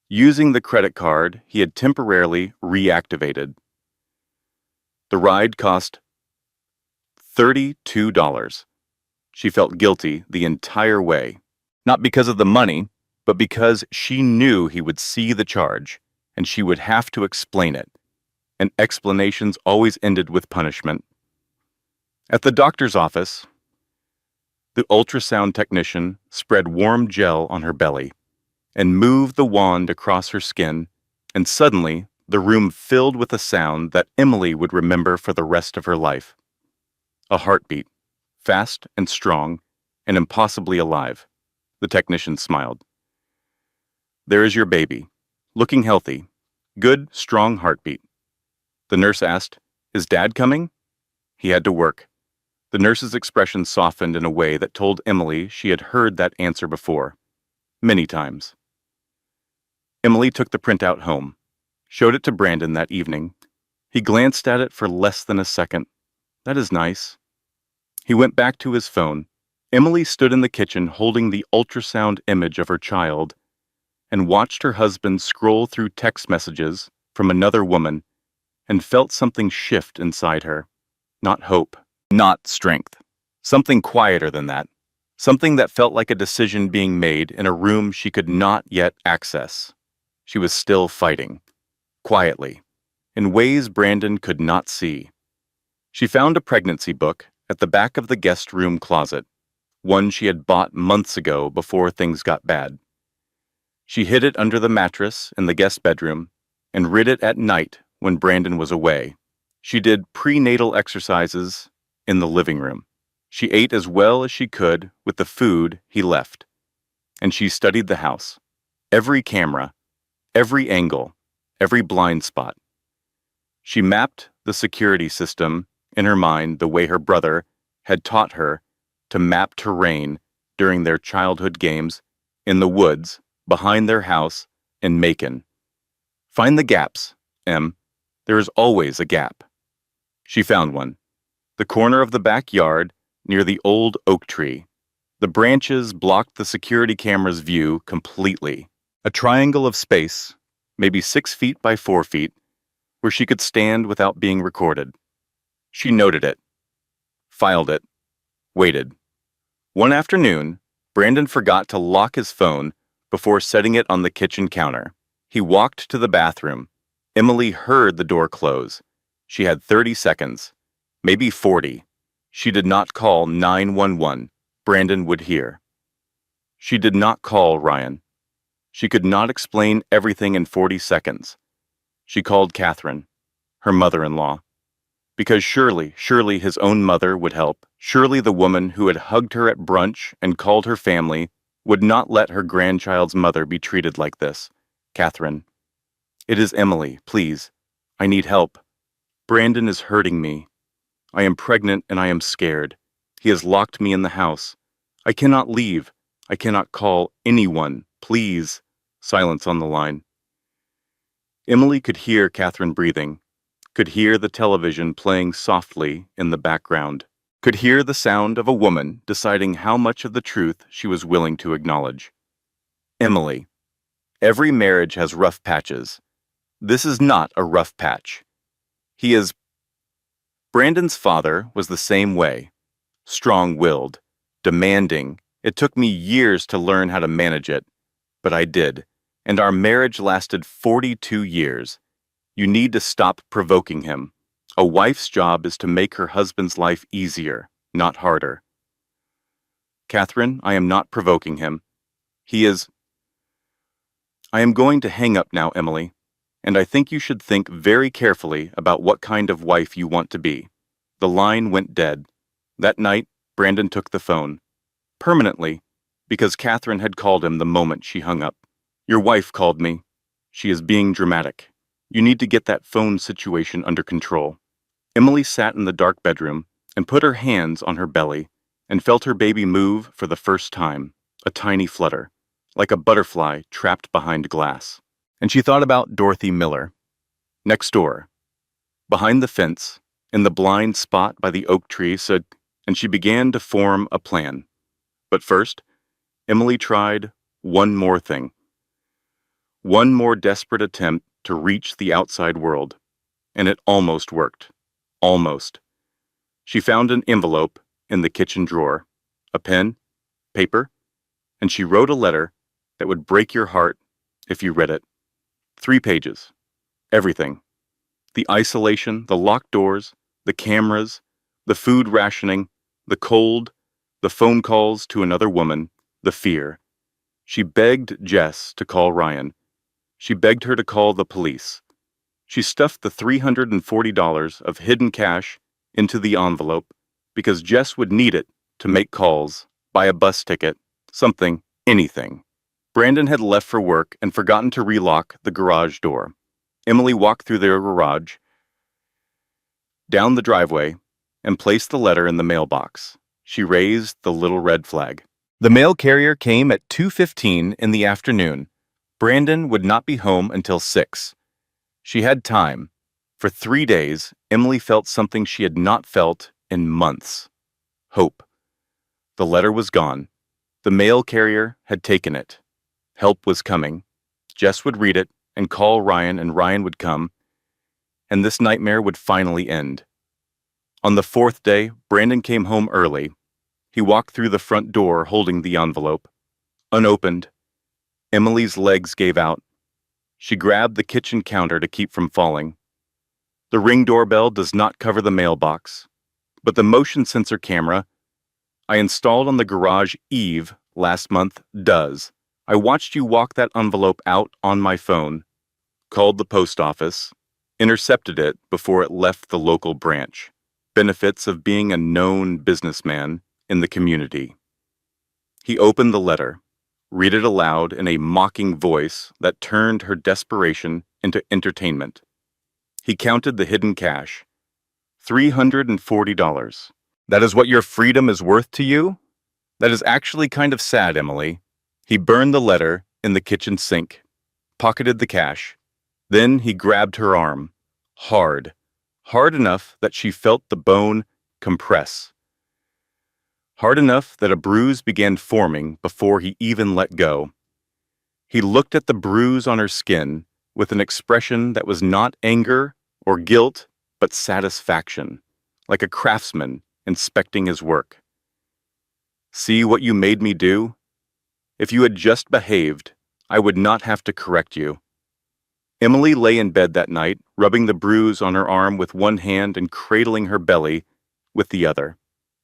using the credit card he had temporarily reactivated. The ride cost $32. She felt guilty the entire way, not because of the money, but because she knew he would see the charge, and she would have to explain it. And explanations always ended with punishment. At the doctor's office, the ultrasound technician spread warm gel on her belly and moved the wand across her skin, and suddenly the room filled with a sound that Emily would remember for the rest of her life. A heartbeat, fast and strong and impossibly alive. The technician smiled. There is your baby, looking healthy. Good, strong heartbeat. The nurse asked, Is Dad coming? He had to work. The nurse's expression softened in a way that told Emily she had heard that answer before. Many times. Emily took the printout home, showed it to Brandon that evening. He glanced at it for less than a second. That is nice. He went back to his phone. Emily stood in the kitchen holding the ultrasound image of her child and watched her husband scroll through text messages from another woman and felt something shift inside her. Not hope, not strength. Something quieter than that. Something that felt like a decision being made in a room she could not yet access. She was still fighting, quietly, in ways Brandon could not see. She found a pregnancy book at the back of the guest room closet, one she had bought months ago before things got bad. She hid it under the mattress in the guest bedroom and read it at night when Brandon was away. She did prenatal exercises in the living room. She ate as well as she could with the food he left. And she studied the house. Every camera, every angle, every blind spot. She mapped the security system in her mind the way her brother had taught her to map terrain during their childhood games in the woods behind their house in Macon. Find the gaps, Em. There is always a gap. She found one. The corner of the backyard near the old oak tree. The branches blocked the security camera's view completely. A triangle of space, maybe 6 feet by 4 feet, where she could stand without being recorded. She noted it, filed it, waited. One afternoon, Brandon forgot to lock his phone before setting it on the kitchen counter. He walked to the bathroom. Emily heard the door close. She had 30 seconds, maybe 40. She did not call 911. Brandon would hear. She did not call Ryan. She could not explain everything in 40 seconds. She called Catherine, her mother-in-law. Because surely his own mother would help. Surely the woman who had hugged her at brunch and called her family would not let her grandchild's mother be treated like this. Catherine. It is Emily, please. I need help. Brandon is hurting me. I am pregnant and I am scared. He has locked me in the house. I cannot leave. I cannot call anyone. Please. Silence on the line. Emily could hear Catherine breathing, could hear the television playing softly in the background, could hear the sound of a woman deciding how much of the truth she was willing to acknowledge. Emily. Every marriage has rough patches. This is not a rough patch. He is... Brandon's father was the same way. Strong-willed, demanding. It took me years to learn how to manage it, but I did, and our marriage lasted 42 years. You need to stop provoking him. A wife's job is to make her husband's life easier, not harder. Catherine, I am not provoking him. He is... I am going to hang up now, Emily, and I think you should think very carefully about what kind of wife you want to be. The line went dead. That night, Brandon took the phone. Permanently, because Catherine had called him the moment she hung up. Your wife called me. She is being dramatic. You need to get that phone situation under control. Emily sat in the dark bedroom and put her hands on her belly and felt her baby move for the first time, a tiny flutter, like a butterfly trapped behind glass. And she thought about Dorothy Miller. Next door, behind the fence, in the blind spot by the oak tree, and she began to form a plan. But first, Emily tried one more thing. One more desperate attempt to reach the outside world. And it almost worked. Almost. She found an envelope in the kitchen drawer, a pen, paper, and she wrote a letter that would break your heart if you read it. 3 pages. Everything. The isolation, the locked doors, the cameras, the food rationing, the cold, the phone calls to another woman, the fear. She begged Jess to call Ryan. She begged her to call the police. She stuffed the $340 of hidden cash into the envelope because Jess would need it to make calls, buy a bus ticket, something, anything. Brandon had left for work and forgotten to relock the garage door. Emily walked through their garage, down the driveway, and placed the letter in the mailbox. She raised the little red flag. The mail carrier came at 2:15 in the afternoon. Brandon would not be home until 6. She had time. For 3 days, Emily felt something she had not felt in months. Hope. The letter was gone. The mail carrier had taken it. Help was coming. Jess would read it and call Ryan, and Ryan would come, and this nightmare would finally end. On the 4th day, Brandon came home early. He walked through the front door holding the envelope. Unopened. Emily's legs gave out. She grabbed the kitchen counter to keep from falling. The Ring doorbell does not cover the mailbox, but the motion sensor camera I installed on the garage Eve last month does. I watched you walk that envelope out on my phone, called the post office, intercepted it before it left the local branch. Benefits of being a known businessman in the community. He opened the letter, read it aloud in a mocking voice that turned her desperation into entertainment. He counted the hidden cash. $340. That is what your freedom is worth to you? That is actually kind of sad, Emily. He burned the letter in the kitchen sink, pocketed the cash. Then he grabbed her arm. Hard, hard enough that she felt the bone compress, hard enough that a bruise began forming before he even let go. He looked at the bruise on her skin with an expression that was not anger or guilt, but satisfaction, like a craftsman inspecting his work. See what you made me do? If you had just behaved, I would not have to correct you. Emily lay in bed that night, rubbing the bruise on her arm with one hand and cradling her belly with the other.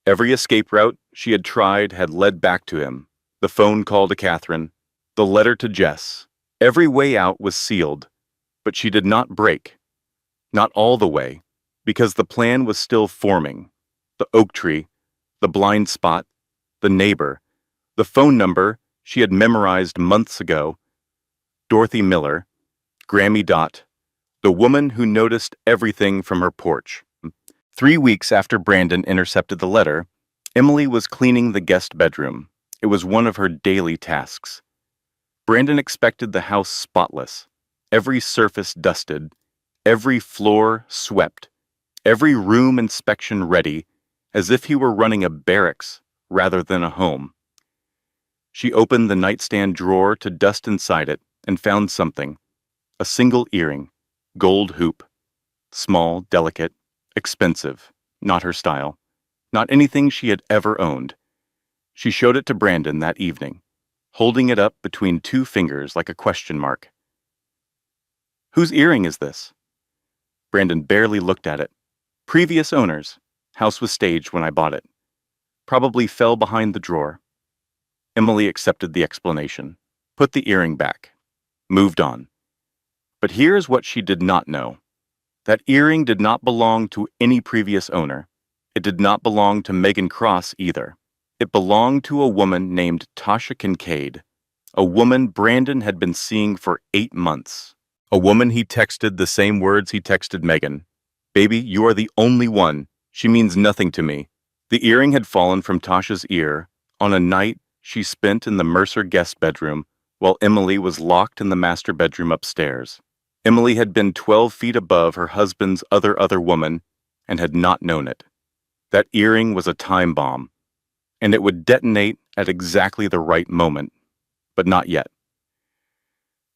Every escape route she had tried had led back to him. The phone call to Catherine, the letter to Jess. Every way out was sealed, but she did not break. Not all the way, because the plan was still forming. The oak tree, the blind spot, the neighbor, the phone number she had memorized months ago, Dorothy Miller, Grammy Dot, the woman who noticed everything from her porch. 3 weeks after Brandon intercepted the letter, Emily was cleaning the guest bedroom. It was one of her daily tasks. Brandon expected the house spotless, every surface dusted, every floor swept, every room inspection ready, as if he were running a barracks rather than a home. She opened the nightstand drawer to dust inside it and found something. A single earring, gold hoop. Small, delicate, expensive, not her style, not anything she had ever owned. She showed it to Brandon that evening, holding it up between two fingers like a question mark. Whose earring is this? Brandon barely looked at it. Previous owners. House was staged when I bought it. Probably fell behind the drawer. Emily accepted the explanation, put the earring back, moved on. But here's what she did not know. That earring did not belong to any previous owner. It did not belong to Megan Cross either. It belonged to a woman named Tasha Kincaid, a woman Brandon had been seeing for 8 months. A woman he texted the same words he texted Megan. Baby, you are the only one. She means nothing to me. The earring had fallen from Tasha's ear on a night she spent in the Mercer guest bedroom while Emily was locked in the master bedroom upstairs. Emily had been 12 feet above her husband's other woman and had not known it. That earring was a time bomb, and it would detonate at exactly the right moment, but not yet.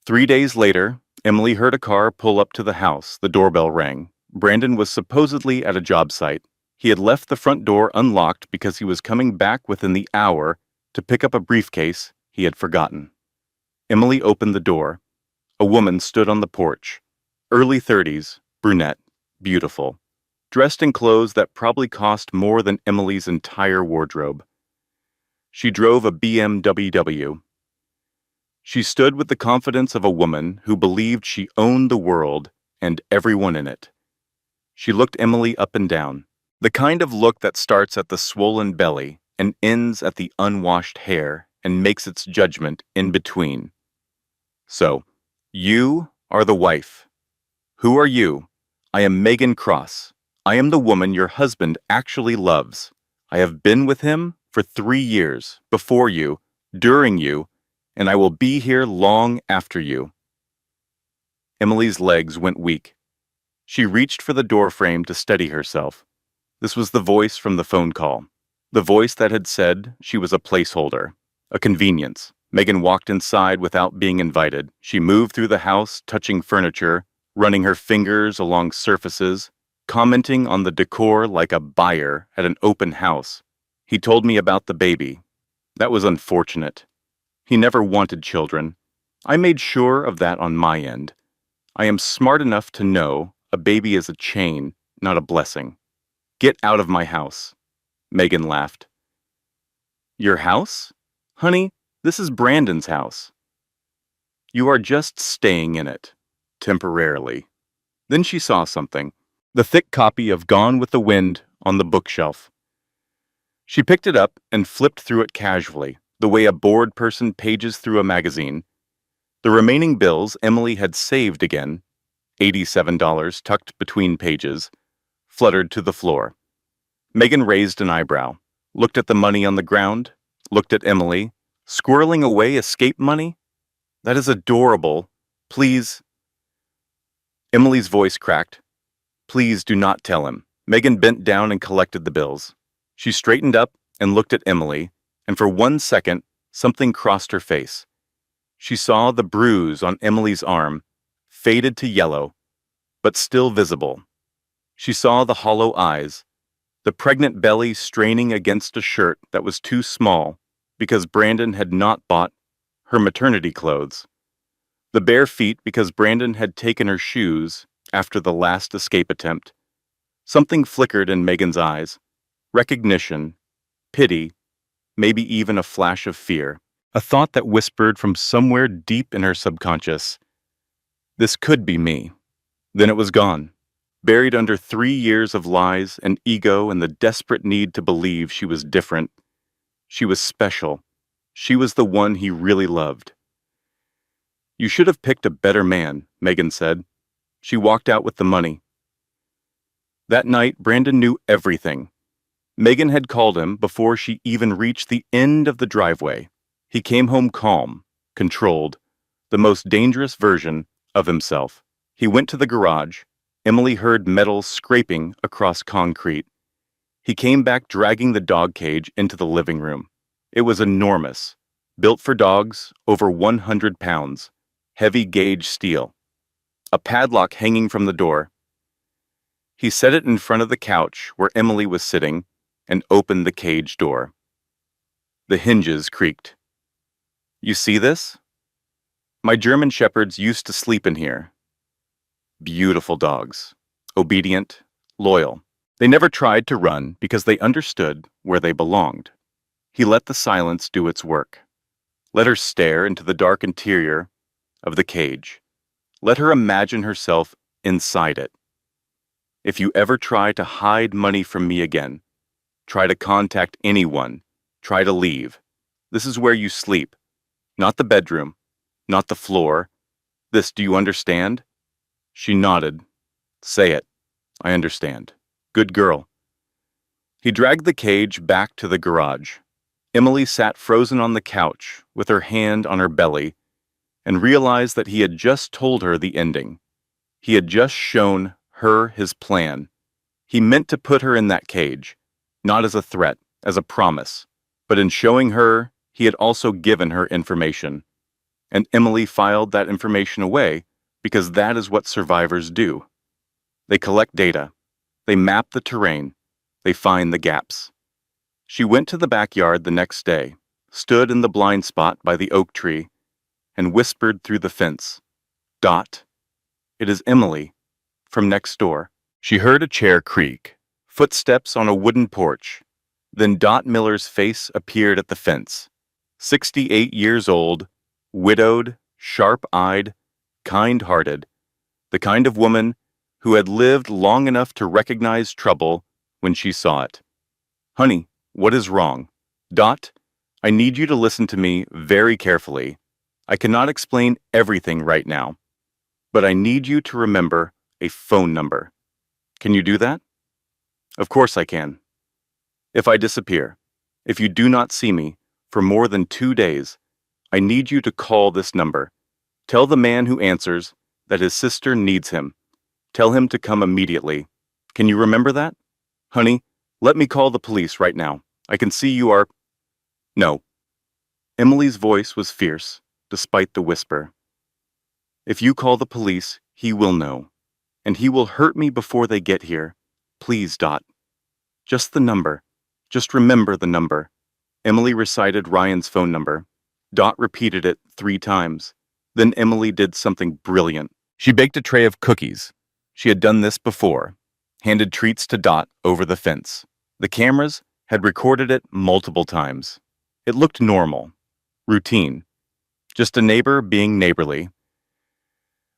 3 days later, Emily heard a car pull up to the house. The doorbell rang. Brandon was supposedly at a job site. He had left the front door unlocked because he was coming back within the hour to pick up a briefcase he had forgotten. Emily opened the door. A woman stood on the porch. Early 30s, brunette, beautiful, dressed in clothes that probably cost more than Emily's entire wardrobe. She drove a BMW. She stood with the confidence of a woman who believed she owned the world and everyone in it. She looked Emily up and down, the kind of look that starts at the swollen belly and ends at the unwashed hair and makes its judgment in between. So, you are the wife. Who are you? I am Megan Cross. I am the woman your husband actually loves. I have been with him for 3 years, before you, during you, and I will be here long after you. Emily's legs went weak. She reached for the doorframe to steady herself. This was the voice from the phone call. The voice that had said she was a placeholder, a convenience. Megan walked inside without being invited. She moved through the house, touching furniture, running her fingers along surfaces, commenting on the decor like a buyer at an open house. He told me about the baby. That was unfortunate. He never wanted children. I made sure of that on my end. I am smart enough to know a baby is a chain, not a blessing. Get out of my house. Megan laughed. Your house? Honey, this is Brandon's house. You are just staying in it, temporarily. Then she saw something, the thick copy of Gone with the Wind on the bookshelf. She picked it up and flipped through it casually, the way a bored person pages through a magazine. The remaining bills Emily had saved again, $87 tucked between pages, fluttered to the floor. Megan raised an eyebrow, looked at the money on the ground, looked at Emily. Squirreling away escape money? That is adorable. Please. Emily's voice cracked. Please do not tell him. Megan bent down and collected the bills. She straightened up and looked at Emily, and for 1 second, something crossed her face. She saw the bruise on Emily's arm, faded to yellow, but still visible. She saw the hollow eyes, the pregnant belly straining against a shirt that was too small because Brandon had not bought her maternity clothes, the bare feet because Brandon had taken her shoes after the last escape attempt. Something flickered in Megan's eyes. Recognition, pity, maybe even a flash of fear. A thought that whispered from somewhere deep in her subconscious, "This could be me." Then it was gone, buried under 3 years of lies and ego and the desperate need to believe she was different. She was special. She was the one he really loved. "You should have picked a better man," Megan said. She walked out with the money. That night, Brandon knew everything. Megan had called him before she even reached the end of the driveway. He came home calm, controlled, the most dangerous version of himself. He went to the garage. Emily heard metal scraping across concrete. He came back dragging the dog cage into the living room. It was enormous, built for dogs, over 100 pounds, heavy gauge steel. A padlock hanging from the door. He set it in front of the couch where Emily was sitting and opened the cage door. The hinges creaked. "You see this? My German shepherds used to sleep in here. Beautiful dogs, obedient, loyal. They never tried to run because they understood where they belonged." He let the silence do its work. Let her stare into the dark interior of the cage. Let her imagine herself inside it. "If you ever try to hide money from me again, try to contact anyone, try to leave, this is where you sleep. Not the bedroom, not the floor. This, do you understand?" She nodded. "Say it. I understand. Good girl." He dragged the cage back to the garage. Emily sat frozen on the couch with her hand on her belly and realized that he had just told her the ending. He had just shown her his plan. He meant to put her in that cage, not as a threat, as a promise, but in showing her, he had also given her information. And Emily filed that information away because that is what survivors do. They collect data. They map the terrain. They find the gaps. She went to the backyard the next day, stood in the blind spot by the oak tree, and whispered through the fence, "Dot, it is Emily, from next door." She heard a chair creak, footsteps on a wooden porch. Then Dot Miller's face appeared at the fence. 68 years old, widowed, sharp-eyed, kind-hearted, the kind of woman who had lived long enough to recognize trouble when she saw it. "Honey, what is wrong?" "Dot, I need you to listen to me very carefully. I cannot explain everything right now, but I need you to remember a phone number. Can you do that?" "Of course I can." "If I disappear, if you do not see me for more than 2 days, I need you to call this number. Tell the man who answers that his sister needs him. Tell him to come immediately. Can you remember that? Honey, let me call the police right now. I can see you are—" "No." Emily's voice was fierce, despite the whisper. "If you call the police, he will know. And he will hurt me before they get here. Please, Dot. Just the number. Just remember the number." Emily recited Ryan's phone number. Dot repeated it 3 times. Then Emily did something brilliant. She baked a tray of cookies. She had done this before. Handed treats to Dot over the fence. The cameras had recorded it multiple times. It looked normal. Routine. Just a neighbor being neighborly.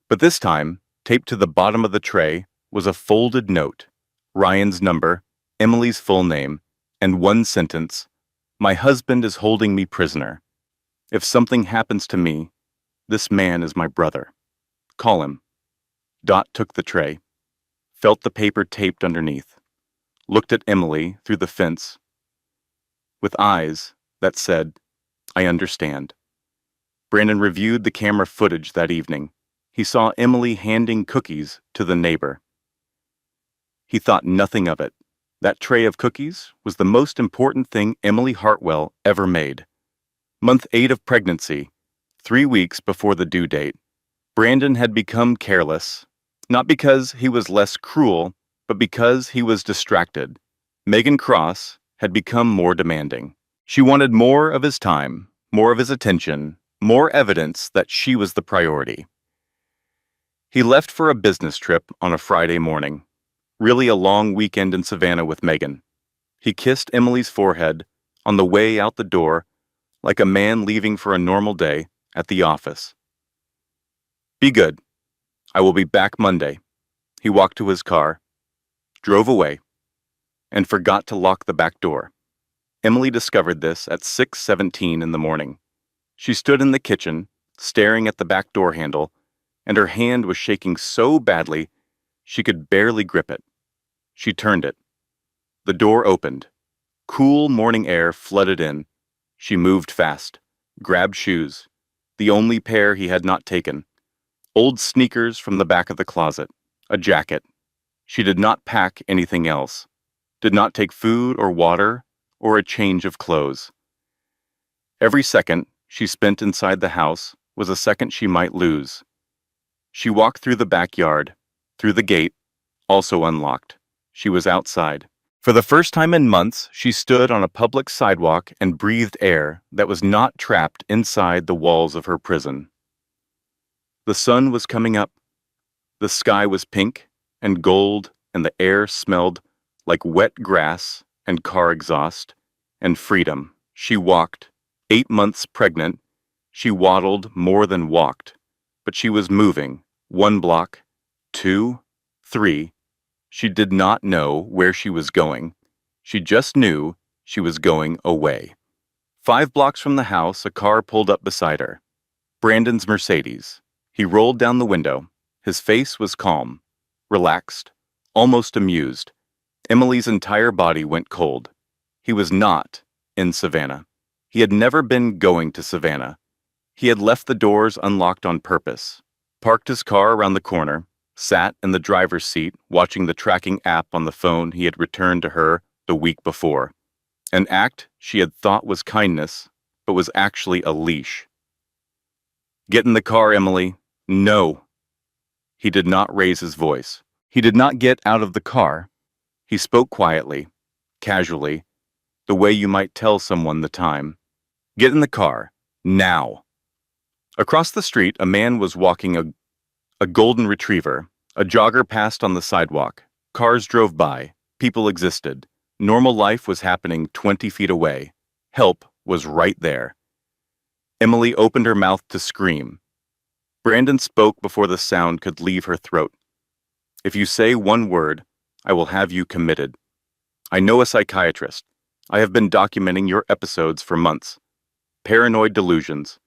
But this time, taped to the bottom of the tray, was a folded note. Ryan's number, Emily's full name, and one sentence: "My husband is holding me prisoner. If something happens to me, this man is my brother. Call him." Dot took the tray, felt the paper taped underneath, looked at Emily through the fence with eyes that said, "I understand." Brandon reviewed the camera footage that evening. He saw Emily handing cookies to the neighbor. He thought nothing of it. That tray of cookies was the most important thing Emily Hartwell ever made. Month 8 of pregnancy, 3 weeks before the due date, Brandon had become careless, not because he was less cruel, but because he was distracted. Megan Cross had become more demanding. She wanted more of his time, more of his attention, more evidence that she was the priority. He left for a business trip on a Friday morning, really a long weekend in Savannah with Megan. He kissed Emily's forehead on the way out the door like a man leaving for a normal day at the office. Be good. I will be back Monday. He walked to his car, drove away, and forgot to lock the back door. Emily discovered this at 6:17 in the morning. She stood in the kitchen, staring at the back door handle, and her hand was shaking so badly she could barely grip it. She turned it. The door opened. Cool morning air flooded in. She moved fast, grabbed shoes, the only pair he had not taken, old sneakers from the back of the closet, a jacket. She did not pack anything else, did not take food or water or a change of clothes. Every second she spent inside the house was a second she might lose. She walked through the backyard, through the gate, also unlocked. She was outside. For the first time in months, she stood on a public sidewalk and breathed air that was not trapped inside the walls of her prison. The sun was coming up. The sky was pink and gold, and the air smelled like wet grass and car exhaust and freedom. She walked. 8 months pregnant, she waddled more than walked, but she was moving. 1 block, 2, 3. She did not know where she was going. She just knew she was going away. 5 blocks from the house, a car pulled up beside her. Brandon's Mercedes. He rolled down the window. His face was calm, relaxed, almost amused. Emily's entire body went cold. He was not in Savannah. He had never been going to Savannah. He had left the doors unlocked on purpose, parked his car around the corner, sat in the driver's seat watching the tracking app on the phone he had returned to her the week before. An act she had thought was kindness, but was actually a leash. Get in the car, Emily. No. He did not raise his voice. He did not get out of the car. He spoke quietly, casually, the way you might tell someone the time. Get in the car, now. Across the street, a man was walking a golden retriever. A jogger passed on the sidewalk. Cars drove by. People existed. Normal life was happening 20 feet away. Help was right there. Emily opened her mouth to scream. Brandon spoke before the sound could leave her throat. If you say one word, I will have you committed. I know a psychiatrist. I have been documenting your episodes for months. Paranoid delusions,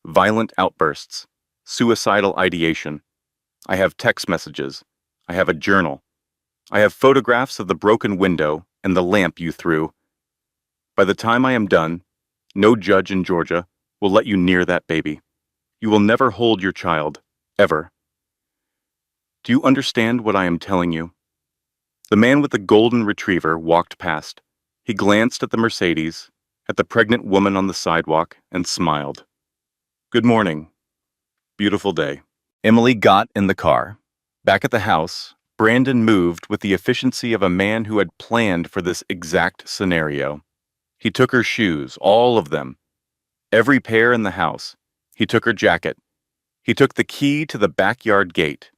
violent outbursts, suicidal ideation. I have text messages. I have a journal. I have photographs of the broken window and the lamp you threw. By the time I am done, no judge in Georgia will let you near that baby. You will never hold your child, ever. Do you understand what I am telling you? The man with the golden retriever walked past. He glanced at the Mercedes, at the pregnant woman on the sidewalk, and smiled. Good morning. Beautiful day. Emily got in the car. Back at the house, Brandon moved with the efficiency of a man who had planned for this exact scenario. He took her shoes, all of them. Every pair in the house. He took her jacket. He took the key to the backyard gate.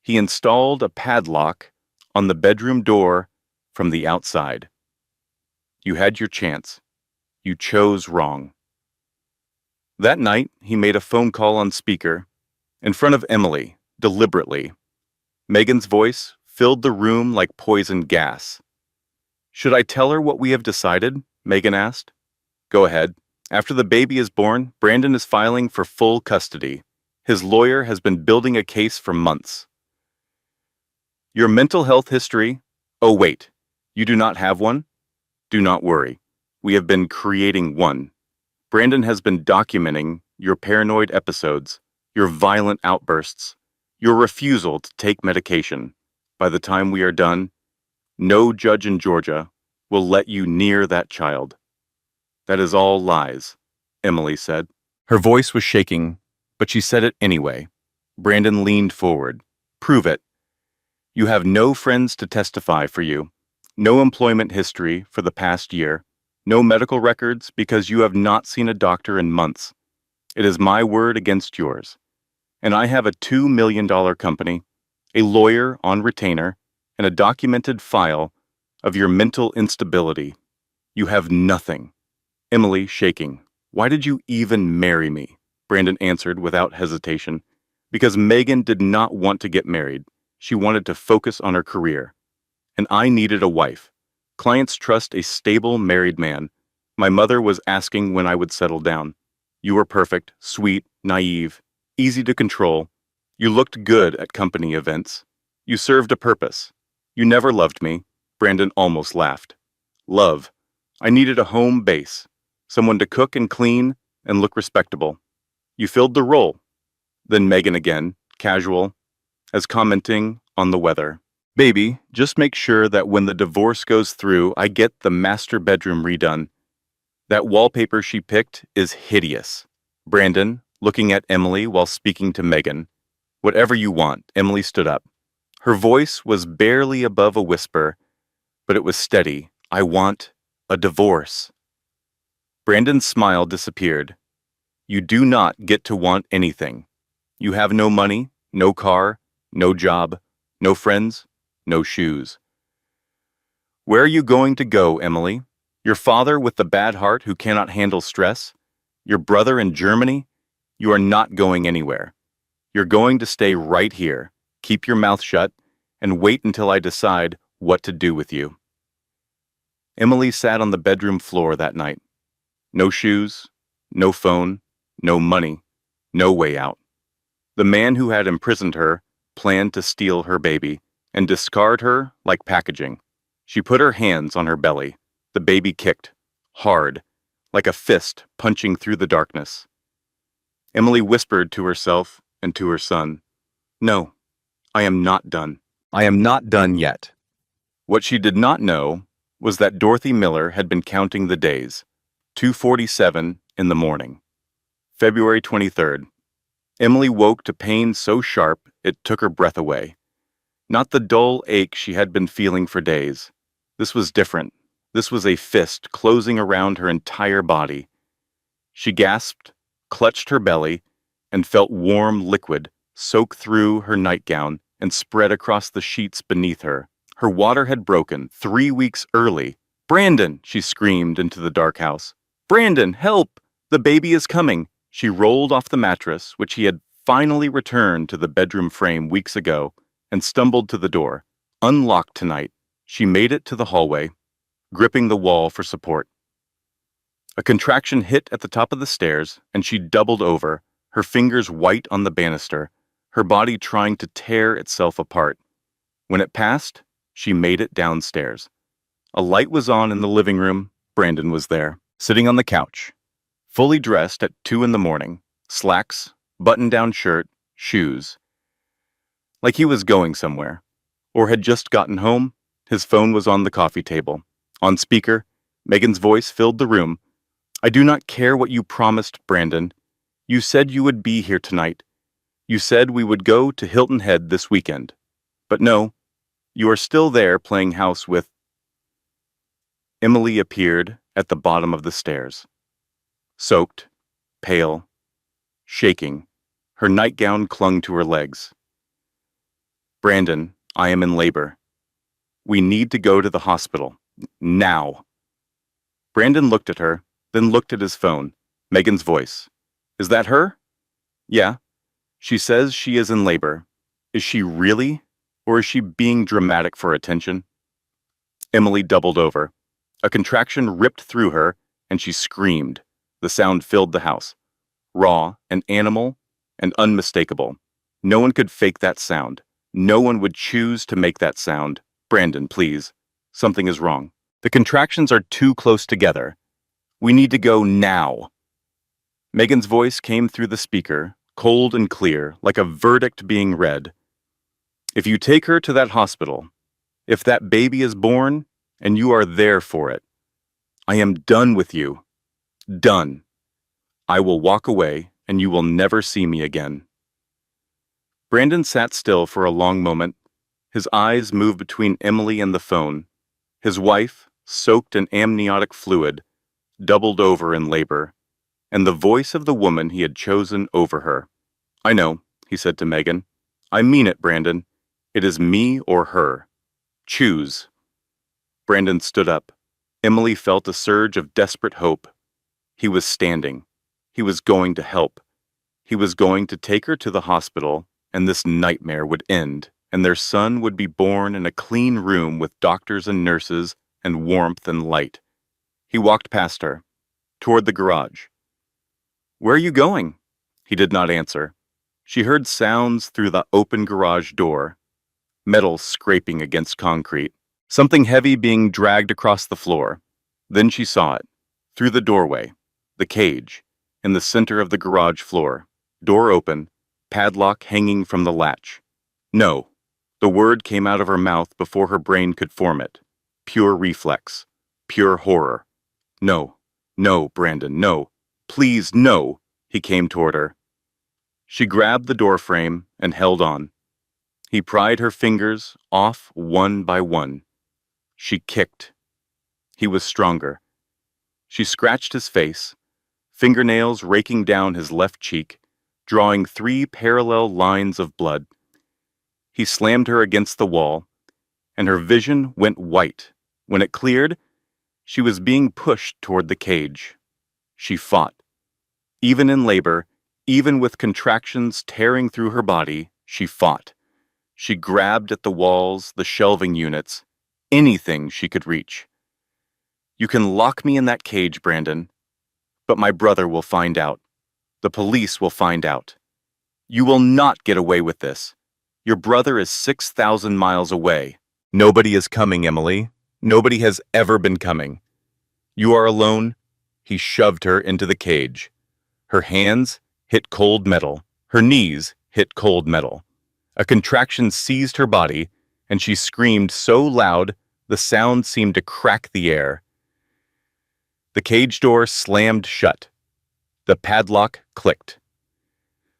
He installed a padlock on the bedroom door from the outside. You had your chance. You chose wrong. That night, he made a phone call on speaker, in front of Emily, deliberately. Megan's voice filled the room like poison gas. Should I tell her what we have decided? Megan asked. Go ahead. After the baby is born, Brandon is filing for full custody. His lawyer has been building a case for months. Your mental health history? Oh, wait. You do not have one? Do not worry. We have been creating one. Brandon has been documenting your paranoid episodes, your violent outbursts, your refusal to take medication. By the time we are done, No judge in Georgia will let you near that child. That is all lies, Emily said. Her voice was shaking, but she said it anyway. Brandon leaned forward. Prove it. You have no friends to testify for you, no employment history for the past year, no medical records because you have not seen a doctor in months. It is my word against yours. And I have a $2 million company, a lawyer on retainer, and a documented file of your mental instability. You have nothing. Emily, shaking. Why did you even marry me? Brandon answered without hesitation. Because Megan did not want to get married. She wanted to focus on her career. And I needed a wife. Clients trust a stable married man. My mother was asking when I would settle down. You were perfect, sweet, naive, easy to control. You looked good at company events. You served a purpose. You never loved me. Brandon almost laughed. Love. I needed a home base. Someone to cook and clean and look respectable. You filled the role. Then Megan again, casual, as commenting on the weather. Baby, just make sure that when the divorce goes through, I get the master bedroom redone. That wallpaper she picked is hideous. Brandon, looking at Emily while speaking to Megan. Whatever you want, Emily stood up. Her voice was barely above a whisper, but it was steady. I want a divorce. Brandon's smile disappeared. You do not get to want anything. You have no money, no car, no job, no friends, no shoes. Where are you going to go, Emily? Your father with the bad heart who cannot handle stress? Your brother in Germany? You are not going anywhere. You're going to stay right here, keep your mouth shut, and wait until I decide what to do with you. Emily sat on the bedroom floor that night. No shoes, no phone, no money, no way out. The man who had imprisoned her planned to steal her baby and discard her like packaging. She put her hands on her belly. The baby kicked, hard, like a fist punching through the darkness. Emily whispered to herself and to her son, No, I am not done. I am not done yet. What she did not know was that Dorothy Miller had been counting the days. 2:47 in the morning. February 23rd. Emily woke to pain so sharp it took her breath away. Not the dull ache she had been feeling for days. This was different. This was a fist closing around her entire body. She gasped, clutched her belly, and felt warm liquid soak through her nightgown and spread across the sheets beneath her. Her water had broken 3 weeks early. Brandon, she screamed into the dark house. Brandon, help! The baby is coming. She rolled off the mattress, which he had finally returned to the bedroom frame weeks ago, and stumbled to the door. Unlocked tonight, she made it to the hallway, gripping the wall for support. A contraction hit at the top of the stairs, and she doubled over, her fingers white on the banister, her body trying to tear itself apart. When it passed, she made it downstairs. A light was on in the living room. Brandon was there, sitting on the couch, fully dressed at 2 in the morning, slacks, button-down shirt, shoes. Like he was going somewhere, or had just gotten home. His phone was on the coffee table. On speaker, Megan's voice filled the room. I do not care what you promised, Brandon. You said you would be here tonight. You said we would go to Hilton Head this weekend. But no, you are still there playing house with... Emily appeared at the bottom of the stairs. Soaked, pale, shaking, her nightgown clung to her legs. Brandon, I am in labor. We need to go to the hospital. Now. Brandon looked at her, then looked at his phone. Megan's voice. Is that her? Yeah. She says she is in labor. Is she really? Or is she being dramatic for attention? Emily doubled over. A contraction ripped through her, and she screamed. The sound filled the house. Raw and animal and unmistakable. No one could fake that sound. No one would choose to make that sound. Brandon, please. Something is wrong. The contractions are too close together. We need to go now. Megan's voice came through the speaker, cold and clear, like a verdict being read. If you take her to that hospital, If that baby is born and you are there for it, I am done with you. Done. I will walk away and you will never see me again. Brandon sat still for a long moment. His eyes moved between Emily and the phone. His wife, soaked in amniotic fluid, doubled over in labor, and the voice of the woman he had chosen over her. I know, he said to Megan. I mean it, Brandon. It is me or her. Choose. Brandon stood up. Emily felt a surge of desperate hope. He was standing. He was going to help. He was going to take her to the hospital, and this nightmare would end, and their son would be born in a clean room with doctors and nurses and warmth and light. He walked past her, toward the garage. Where are you going? He did not answer. She heard sounds through the open garage door, metal scraping against concrete, something heavy being dragged across the floor. Then she saw it, through the doorway, the cage, in the center of the garage floor, door open, padlock hanging from the latch. No. The word came out of her mouth before her brain could form it. Pure reflex. Pure horror. No. No, Brandon, no. Please, no. He came toward her. She grabbed the doorframe and held on. He pried her fingers off one by one. She kicked. He was stronger. She scratched his face, fingernails raking down his left cheek, drawing 3 parallel lines of blood. He slammed her against the wall, and her vision went white. When it cleared, she was being pushed toward the cage. She fought. Even in labor, even with contractions tearing through her body, she fought. She grabbed at the walls, the shelving units, anything she could reach. You can lock me in that cage, Brandon, but my brother will find out. The police will find out. You will not get away with this. Your brother is 6,000 miles away. Nobody is coming, Emily. Nobody has ever been coming. You are alone. He shoved her into the cage. Her hands hit cold metal. Her knees hit cold metal. A contraction seized her body, and she screamed so loud the sound seemed to crack the air. The cage door slammed shut. The padlock clicked.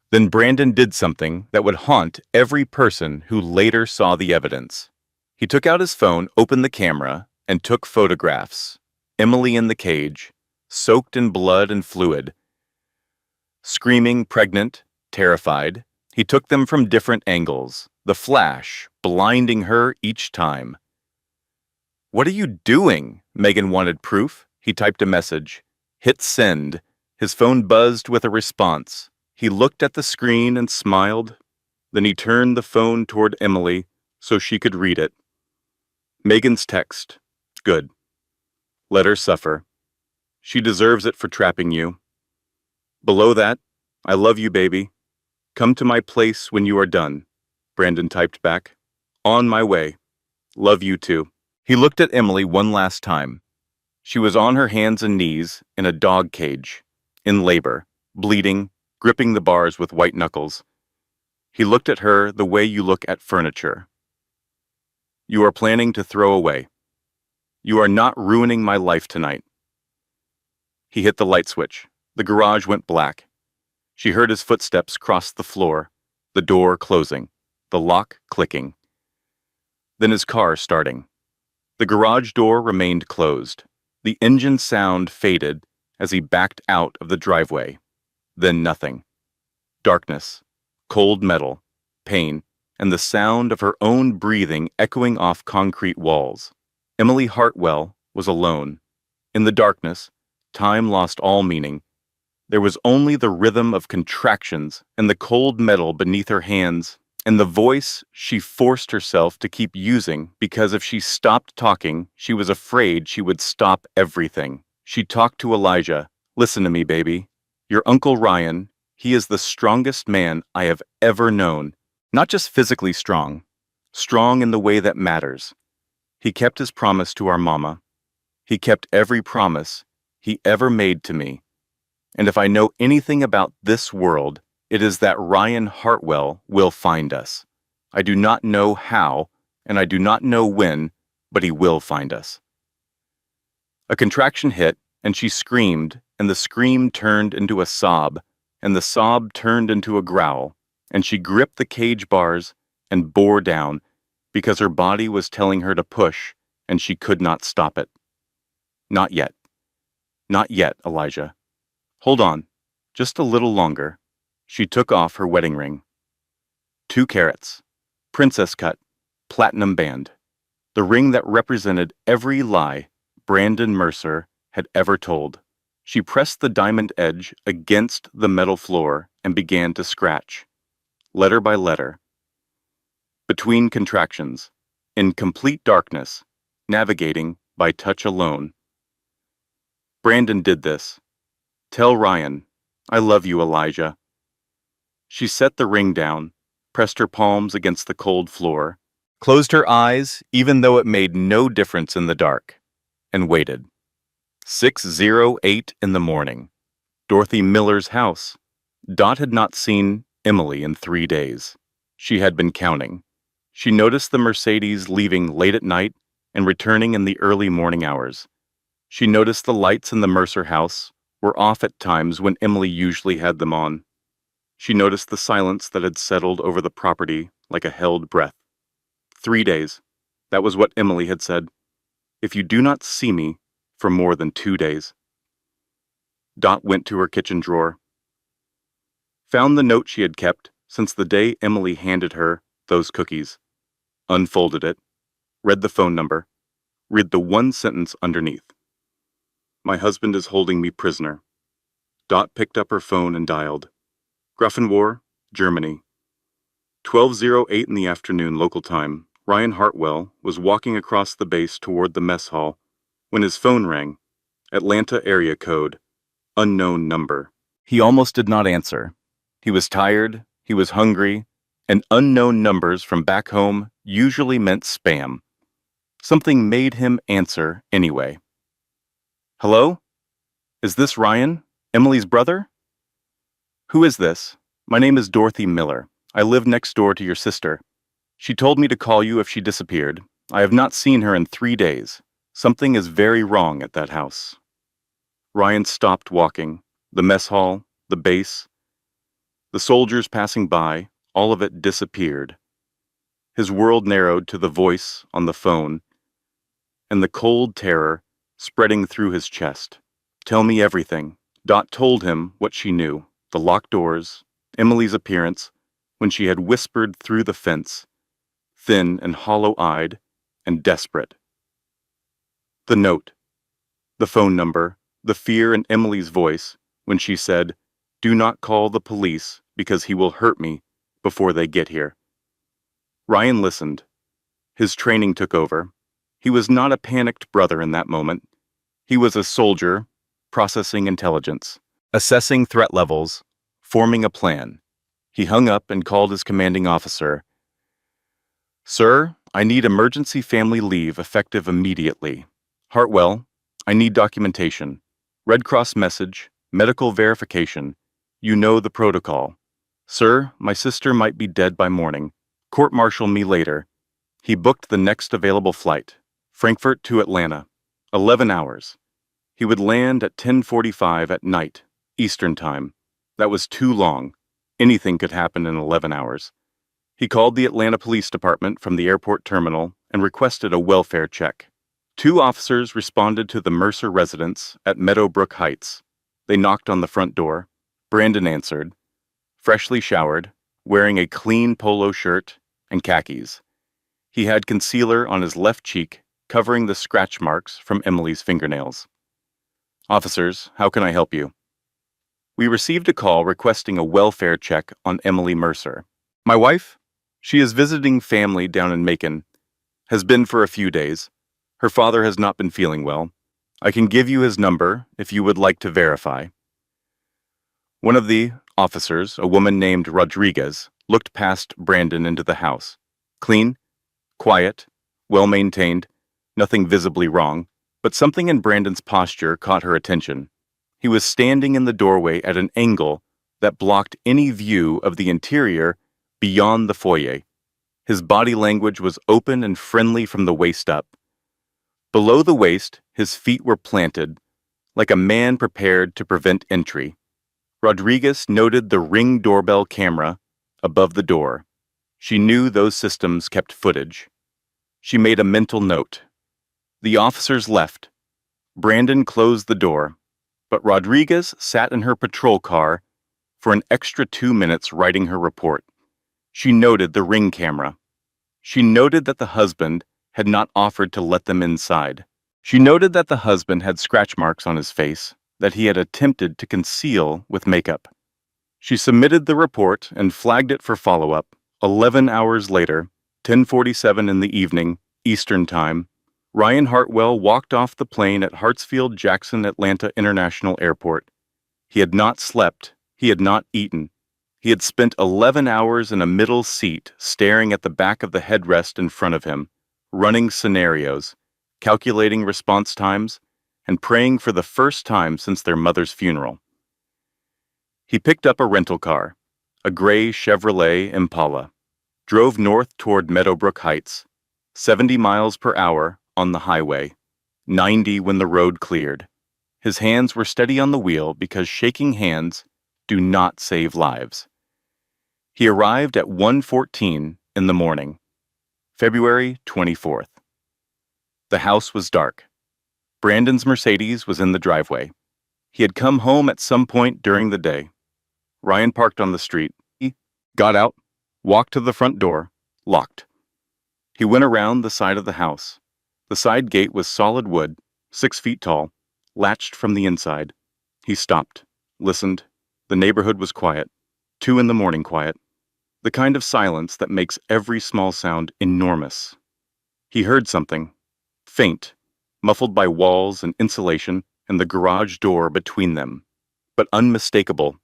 Then Brandon did something that would haunt every person who later saw the evidence. He took out his phone, opened the camera, and took photographs. Emily in the cage, soaked in blood and fluid. Screaming, pregnant, terrified, he took them from different angles, the flash blinding her each time. What are you doing? Megan wanted proof. He typed a message. Hit send. His phone buzzed with a response. He looked at the screen and smiled. Then he turned the phone toward Emily so she could read it. Megan's text. Good. Let her suffer. She deserves it for trapping you. Below that, I love you, baby. Come to my place when you are done. Brandon typed back. On my way. Love you too. He looked at Emily one last time. She was on her hands and knees in a dog cage, in labor, bleeding, gripping the bars with white knuckles. He looked at her the way you look at furniture. You are planning to throw away. You are not ruining my life tonight. He hit the light switch. The garage went black. She heard his footsteps cross the floor, the door closing, the lock clicking. Then his car starting. The garage door remained closed. The engine sound faded as he backed out of the driveway. Then nothing. Darkness, cold metal, pain, and the sound of her own breathing echoing off concrete walls. Emily Hartwell was alone. In the darkness, time lost all meaning. There was only the rhythm of contractions and the cold metal beneath her hands, and the voice she forced herself to keep using because if she stopped talking, she was afraid she would stop everything. She talked to Elijah. Listen to me, baby. Your Uncle Ryan, he is the strongest man I have ever known. Not just physically strong in the way that matters. He kept his promise to our mama. He kept every promise he ever made to me. And if I know anything about this world, it is that Ryan Hartwell will find us. I do not know how, and I do not know when, but he will find us." A contraction hit, and she screamed, and the scream turned into a sob, and the sob turned into a growl, and she gripped the cage bars and bore down because her body was telling her to push, and she could not stop it. "Not yet. Not yet, Elijah. Hold on. Just a little longer." She took off her wedding ring. 2 carats. Princess cut. Platinum band. The ring that represented every lie Brandon Mercer had ever told. She pressed the diamond edge against the metal floor and began to scratch, letter by letter. Between contractions, in complete darkness, navigating by touch alone. Brandon did this. "Tell Ryan, I love you, Elijah." She set the ring down, pressed her palms against the cold floor, closed her eyes even though it made no difference in the dark, and waited. 6:08 in the morning. Dorothy Miller's house. Dot had not seen Emily in 3 days. She had been counting. She noticed the Mercedes leaving late at night and returning in the early morning hours. She noticed the lights in the Mercer house were off at times when Emily usually had them on. She noticed the silence that had settled over the property like a held breath. 3 days. That was what Emily had said. "If you do not see me for more than 2 days." Dot went to her kitchen drawer. Found the note she had kept since the day Emily handed her those cookies. Unfolded it. Read the phone number. Read the one sentence underneath. "My husband is holding me prisoner." Dot picked up her phone and dialed. Grafenwohr, Germany. 12:08 in the afternoon local time. Ryan Hartwell was walking across the base toward the mess hall when his phone rang. Atlanta area code. Unknown number. He almost did not answer. He was tired, he was hungry, and unknown numbers from back home usually meant spam. Something made him answer anyway. "Hello? Is this Ryan, Emily's brother?" "Who is this? My name is Dorothy Miller. I live next door to your sister. She told me to call you if she disappeared. I have not seen her in 3 days. Something is very wrong at that house." Ryan stopped walking. The mess hall, the base, the soldiers passing by, all of it disappeared. His world narrowed to the voice on the phone, and the cold terror spreading through his chest. "Tell me everything." Dot told him what she knew. The locked doors, Emily's appearance when she had whispered through the fence, thin and hollow-eyed and desperate. The note, the phone number, the fear in Emily's voice when she said, "Do not call the police because he will hurt me before they get here." Ryan listened. His training took over. He was not a panicked brother in that moment. He was a soldier, processing intelligence, assessing threat levels, forming a plan. He hung up and called his commanding officer. "Sir, I need emergency family leave effective immediately. Hartwell, I need documentation. Red Cross message, medical verification. You know the protocol. Sir, my sister might be dead by morning. Court-martial me later." He booked the next available flight, Frankfurt to Atlanta, 11 hours. He would land at 10:45 at night, Eastern Time. That was too long. Anything could happen in 11 hours. He called the Atlanta Police Department from the airport terminal and requested a welfare check. 2 officers responded to the Mercer residence at Meadowbrook Heights. They knocked on the front door. Brandon answered, freshly showered, wearing a clean polo shirt and khakis. He had concealer on his left cheek, covering the scratch marks from Emily's fingernails. "Officers, how can I help you?" "We received a call requesting a welfare check on Emily Mercer. My wife? She is visiting family down in Macon. Has been for a few days. Her father has not been feeling well. I can give you his number if you would like to verify." One of the officers, a woman named Rodriguez, looked past Brandon into the house. Clean, quiet, well-maintained, nothing visibly wrong, but something in Brandon's posture caught her attention. He was standing in the doorway at an angle that blocked any view of the interior beyond the foyer. His body language was open and friendly from the waist up. Below the waist, his feet were planted, like a man prepared to prevent entry. Rodriguez noted the Ring doorbell camera above the door. She knew those systems kept footage. She made a mental note. The officers left. Brandon closed the door, but Rodriguez sat in her patrol car for an extra 2 minutes writing her report. She noted the Ring camera. She noted that the husband had not offered to let them inside. She noted that the husband had scratch marks on his face that he had attempted to conceal with makeup. She submitted the report and flagged it for follow-up. 11 hours later, 10:47 in the evening, Eastern Time, Ryan Hartwell walked off the plane at Hartsfield-Jackson Atlanta International Airport. He had not slept. He had not eaten. He had spent 11 hours in a middle seat staring at the back of the headrest in front of him, running scenarios, calculating response times, and praying for the first time since their mother's funeral. He picked up a rental car, a gray Chevrolet Impala, drove north toward Meadowbrook Heights, 70 miles per hour on the highway, 90 when the road cleared. His hands were steady on the wheel because shaking hands do not save lives. He arrived at 1:14 in the morning, February 24th. The house was dark. Brandon's Mercedes was in the driveway. He had come home at some point during the day. Ryan parked on the street. He got out, walked to the front door, locked. He went around the side of the house. The side gate was solid wood, 6 feet tall, latched from the inside. He stopped, listened. The neighborhood was quiet. 2 in the morning quiet. The kind of silence that makes every small sound enormous. He heard something, faint, muffled by walls and insulation and the garage door between them, but unmistakable.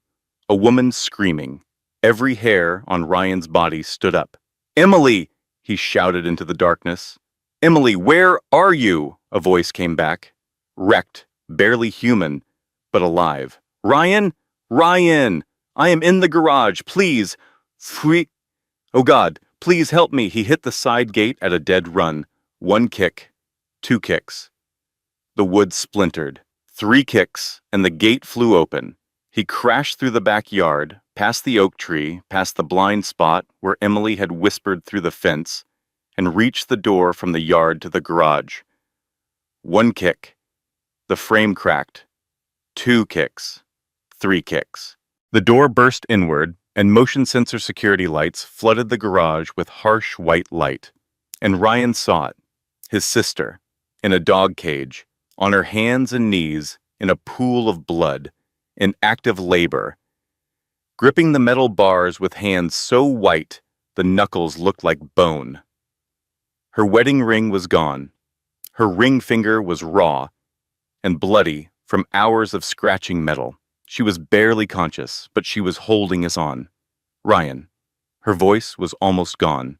A woman screaming. Every hair on Ryan's body stood up. "Emily!" he shouted into the darkness. "Emily, where are you?" A voice came back. Wrecked, barely human, but alive. "Ryan? Ryan! I am in the garage, please! Oh God, please help me!" He hit the side gate at a dead run. 1 kick, 2 kicks. The wood splintered. 3 kicks, and the gate flew open. He crashed through the backyard, past the oak tree, past the blind spot where Emily had whispered through the fence, and reached the door from the yard to the garage. 1 kick. The frame cracked. 2 kicks. 3 kicks. The door burst inward, and motion sensor security lights flooded the garage with harsh white light. And Ryan saw it. His sister, in a dog cage, on her hands and knees, in a pool of blood, in active labor, gripping the metal bars with hands so white the knuckles looked like bone. Her wedding ring was gone. Her ring finger was raw and bloody from hours of scratching metal. She was barely conscious, but she was holding us on. Ryan. Her voice was almost gone.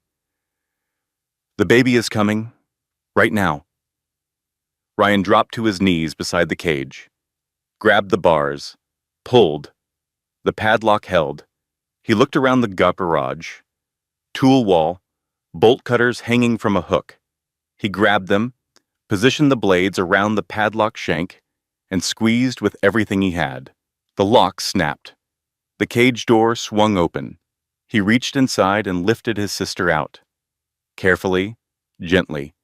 "The baby is coming. Right now." Ryan dropped to his knees beside the cage, grabbed the bars, pulled. The padlock held. He looked around the garage. Tool wall, bolt cutters hanging from a hook. He grabbed them, positioned the blades around the padlock shank, and squeezed with everything he had. The lock snapped. The cage door swung open. He reached inside and lifted his sister out. Carefully, gently.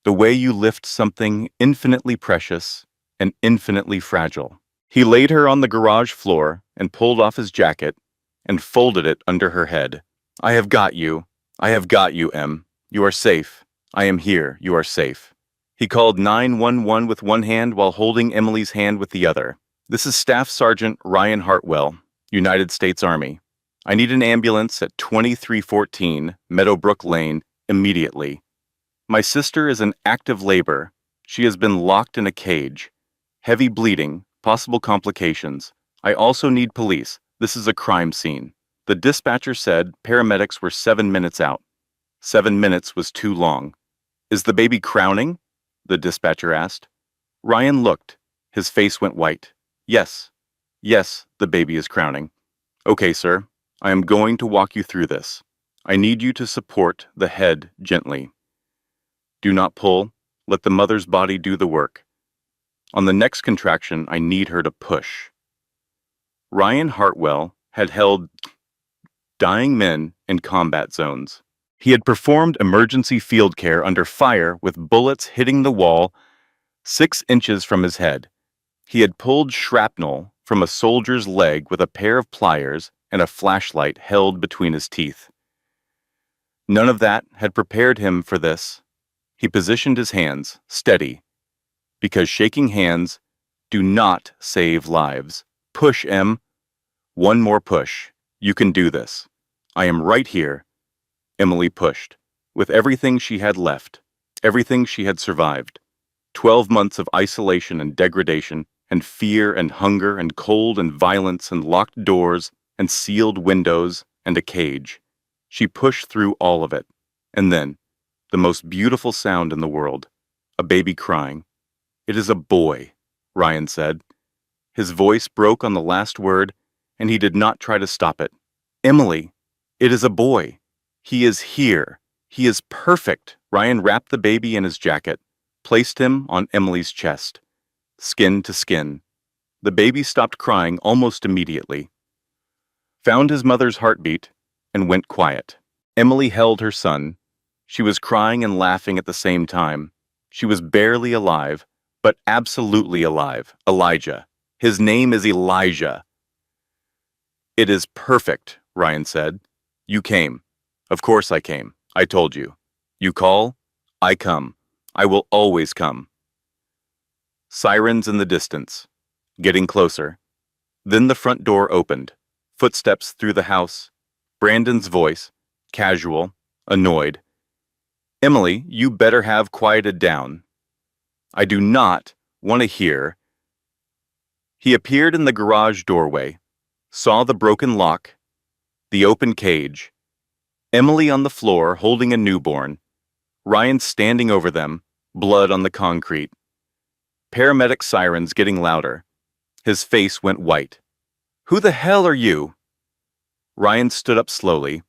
The way you lift something infinitely precious and infinitely fragile. He laid her on the garage floor and pulled off his jacket and folded it under her head. "I have got you. I have got you, Em. You are safe. I am here. You are safe." He called 911 with one hand while holding Emily's hand with the other. "This is Staff Sergeant Ryan Hartwell, United States Army. I need an ambulance at 2314 Meadowbrook Lane immediately. My sister is in active labor. She has been locked in a cage. Heavy bleeding, possible complications. I also need police. This is a crime scene." The dispatcher said paramedics were 7 minutes out. 7 minutes was too long. "Is the baby crowning?" the dispatcher asked. Ryan looked. His face went white. "Yes. Yes, the baby is crowning." "Okay, sir. I am going to walk you through this." I need you to support the head gently. Do not pull. Let the mother's body do the work. On the next contraction, I need her to push. Ryan Hartwell had held dying men in combat zones. He had performed emergency field care under fire with bullets hitting the wall 6 inches from his head. He had pulled shrapnel from a soldier's leg with a pair of pliers and a flashlight held between his teeth. None of that had prepared him for this. He positioned his hands, steady, because shaking hands do not save lives. Push, Em. One more push. You can do this. I am right here. Emily pushed, with everything she had left, everything she had survived. 12 months of isolation and degradation, and fear and hunger and cold and violence and locked doors and sealed windows and a cage. She pushed through all of it. And then, the most beautiful sound in the world, a baby crying. It is a boy, Ryan said. His voice broke on the last word, and he did not try to stop it. Emily, it is a boy. He is here. He is perfect. Ryan wrapped the baby in his jacket, placed him on Emily's chest, skin to skin. The baby stopped crying almost immediately, found his mother's heartbeat, and went quiet. Emily held her son. She was crying and laughing at the same time. She was barely alive, but absolutely alive. Elijah. His name is Elijah. It is perfect, Ryan said. You came. Of course I came. I told you. You call, I come. I will always come. Sirens in the distance, getting closer. Then the front door opened. Footsteps through the house. Brandon's voice, casual, annoyed. Emily, you better have quieted down. I do not want to hear. He appeared in the garage doorway, saw the broken lock, the open cage, Emily on the floor holding a newborn, Ryan standing over them, blood on the concrete. Paramedic sirens getting louder. His face went white. Who the hell are you? Ryan stood up slowly.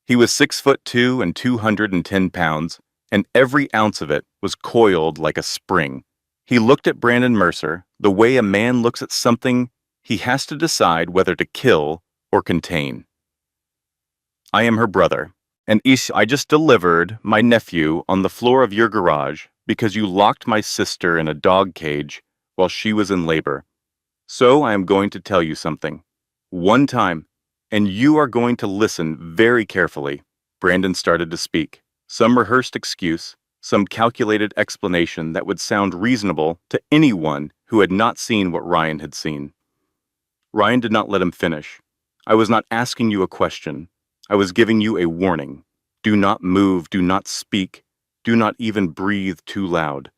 He was 6'2" and 210 pounds, and every ounce of it was coiled like a spring. He looked at Brandon Mercer the way a man looks at something he has to decide whether to kill or contain. I am her brother, and I just delivered my nephew on the floor of your garage because you locked my sister in a dog cage while she was in labor. So I am going to tell you something. One time, and you are going to listen very carefully. Brandon started to speak. Some rehearsed excuse, some calculated explanation that would sound reasonable to anyone who had not seen what Ryan had seen. Ryan did not let him finish. I was not asking you a question. I was giving you a warning. Do not move, do not speak, do not even breathe too loud.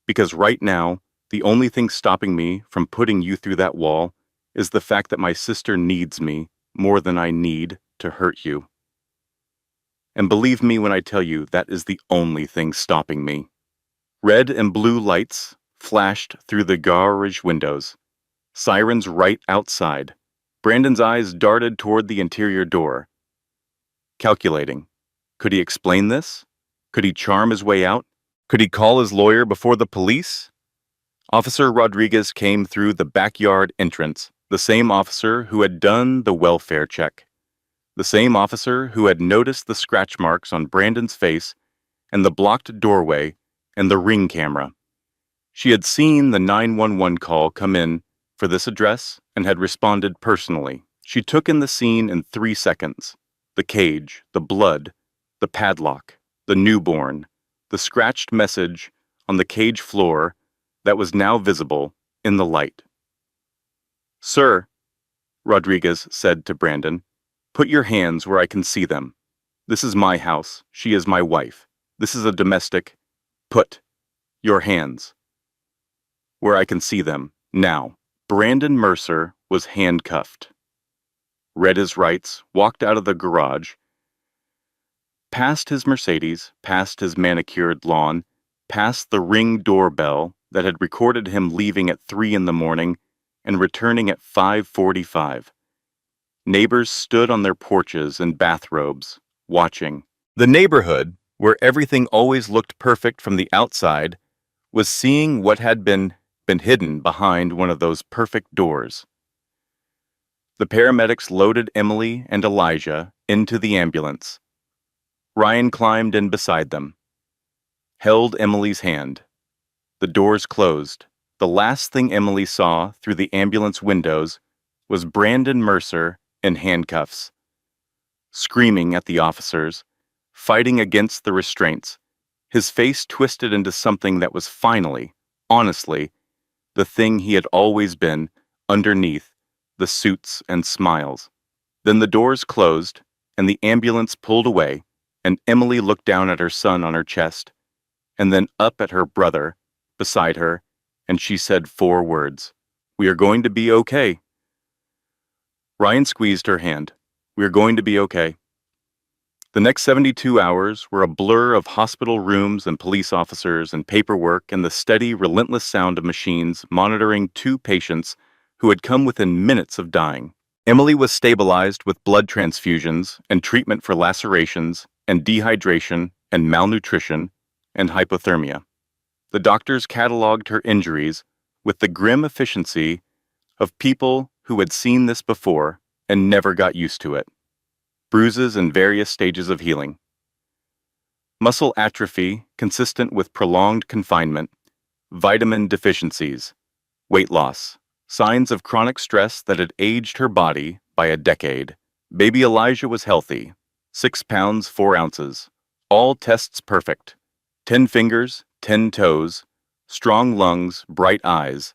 Because right now, the only thing stopping me from putting you through that wall is the fact that my sister needs me more than I need to hurt you. And believe me when I tell you that is the only thing stopping me. Red and blue lights flashed through the garage windows. Sirens right outside. Brandon's eyes darted toward the interior door. Calculating. Could he explain this? Could he charm his way out? Could he call his lawyer before the police? Officer Rodriguez came through the backyard entrance, the same officer who had done the welfare check. The same officer who had noticed the scratch marks on Brandon's face and the blocked doorway and the ring camera. She had seen the 911 call come in for this address and had responded personally. She took in the scene in 3 seconds. The cage, the blood, the padlock, the newborn, the scratched message on the cage floor that was now visible in the light. Sir, Rodriguez said to Brandon, put your hands where I can see them. This is my house. She is my wife. This is a domestic. Put your hands where I can see them. Now, Brandon Mercer was handcuffed. Read his rights, walked out of the garage, past his Mercedes, past his manicured lawn, past the Ring doorbell that had recorded him leaving at 3 a.m. and returning at 5:45. Neighbors stood on their porches in bathrobes, watching. The neighborhood, where everything always looked perfect from the outside, was seeing what had been hidden behind one of those perfect doors. The paramedics loaded Emily and Elijah into the ambulance. Ryan climbed in beside them, held Emily's hand. The doors closed. The last thing Emily saw through the ambulance windows was Brandon Mercer in handcuffs, screaming at the officers, fighting against the restraints, his face twisted into something that was finally, honestly, the thing he had always been underneath the suits and smiles. Then the doors closed, and the ambulance pulled away, and Emily looked down at her son on her chest, and then up at her brother beside her, and she said 4 words. "We are going to be okay." Ryan squeezed her hand. "We are going to be okay." The next 72 hours were a blur of hospital rooms and police officers and paperwork and the steady, relentless sound of machines monitoring 2 patients who had come within minutes of dying. Emily was stabilized with blood transfusions and treatment for lacerations and dehydration and malnutrition and hypothermia. The doctors cataloged her injuries with the grim efficiency of people who had seen this before and never got used to it. Bruises in various stages of healing. Muscle atrophy consistent with prolonged confinement, vitamin deficiencies, weight loss, signs of chronic stress that had aged her body by a decade. Baby Elijah was healthy, 6 pounds 4 ounces, all tests perfect, 10 fingers, 10 toes, strong lungs, bright eyes,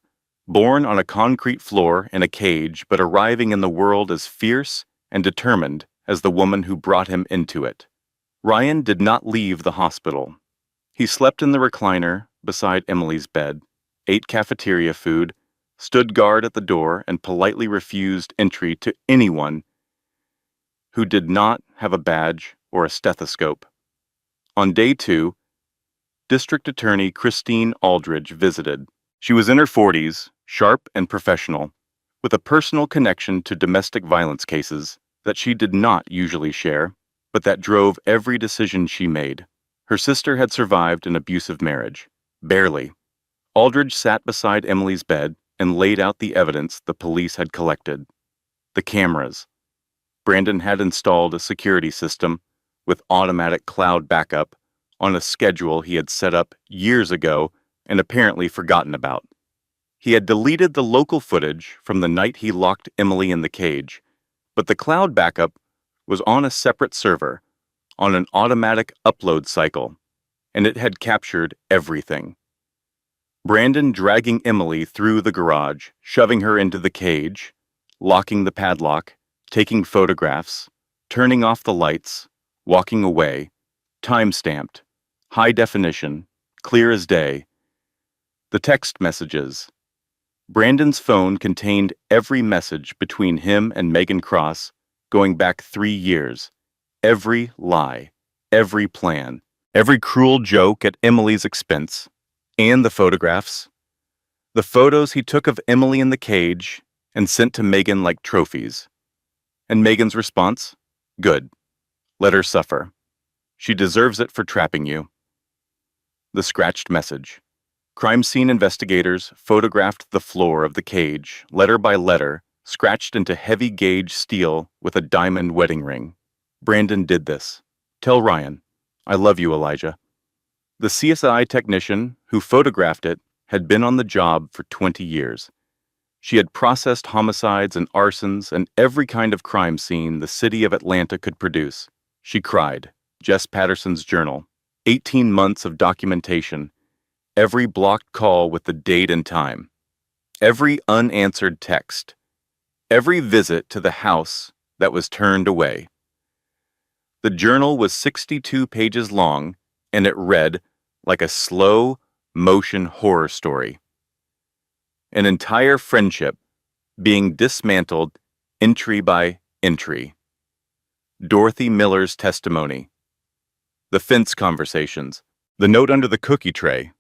born on a concrete floor in a cage but arriving in the world as fierce and determined as the woman who brought him into it. Ryan did not leave the hospital. He slept in the recliner beside Emily's bed, ate cafeteria food, stood guard at the door, and politely refused entry to anyone who did not have a badge or a stethoscope. On day 2, District Attorney Christine Aldridge visited. She was in her 40s, sharp and professional, with a personal connection to domestic violence cases that she did not usually share, but that drove every decision she made. Her sister had survived an abusive marriage. Barely. Aldridge sat beside Emily's bed and laid out the evidence the police had collected. The cameras. Brandon had installed a security system with automatic cloud backup on a schedule he had set up years ago and apparently forgotten about. He had deleted the local footage from the night he locked Emily in the cage, but the cloud backup was on a separate server, on an automatic upload cycle, and it had captured everything. Brandon dragging Emily through the garage, shoving her into the cage, locking the padlock, taking photographs, turning off the lights, walking away, time-stamped, high definition, clear as day. The text messages. Brandon's phone contained every message between him and Megan Cross going back 3 years. Every lie, every plan, every cruel joke at Emily's expense, and the photographs. The photos he took of Emily in the cage and sent to Megan like trophies. And Megan's response? Good. Let her suffer. She deserves it for trapping you. The scratched message. Crime scene investigators photographed the floor of the cage, letter by letter, scratched into heavy gauge steel with a diamond wedding ring. Brandon did this. Tell Ryan, I love you, Elijah. The CSI technician who photographed it had been on the job for 20 years. She had processed homicides and arsons and every kind of crime scene the city of Atlanta could produce. She cried. Jess Patterson's journal. 18 months of documentation. Every blocked call with the date and time. Every unanswered text. Every visit to the house that was turned away. The journal was 62 pages long, and it read like a slow-motion horror story. An entire friendship being dismantled entry by entry. Dorothy Miller's testimony. The fence conversations. The note under the cookie tray.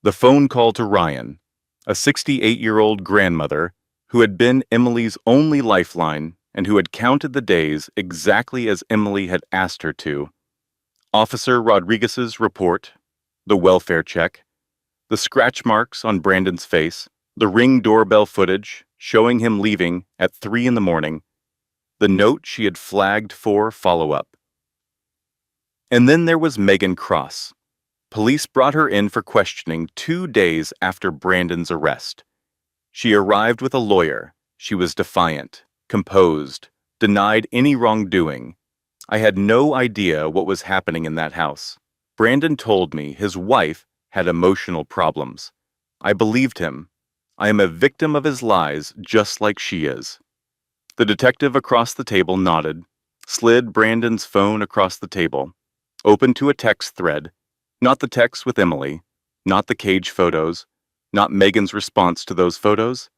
The phone call to Ryan, a 68-year-old grandmother who had been Emily's only lifeline and who had counted the days exactly as Emily had asked her to. Officer Rodriguez's report, the welfare check, the scratch marks on Brandon's face, the Ring doorbell footage showing him leaving at 3 in the morning, the note she had flagged for follow-up. And then there was Megan Cross. Police brought her in for questioning 2 days after Brandon's arrest. She arrived with a lawyer. She was defiant, composed, denied any wrongdoing. I had no idea what was happening in that house. Brandon told me his wife had emotional problems. I believed him. I am a victim of his lies, just like she is. The detective across the table nodded, slid Brandon's phone across the table, opened to a text thread, not the text with Emily, not the cage photos, not Megan's response to those photos.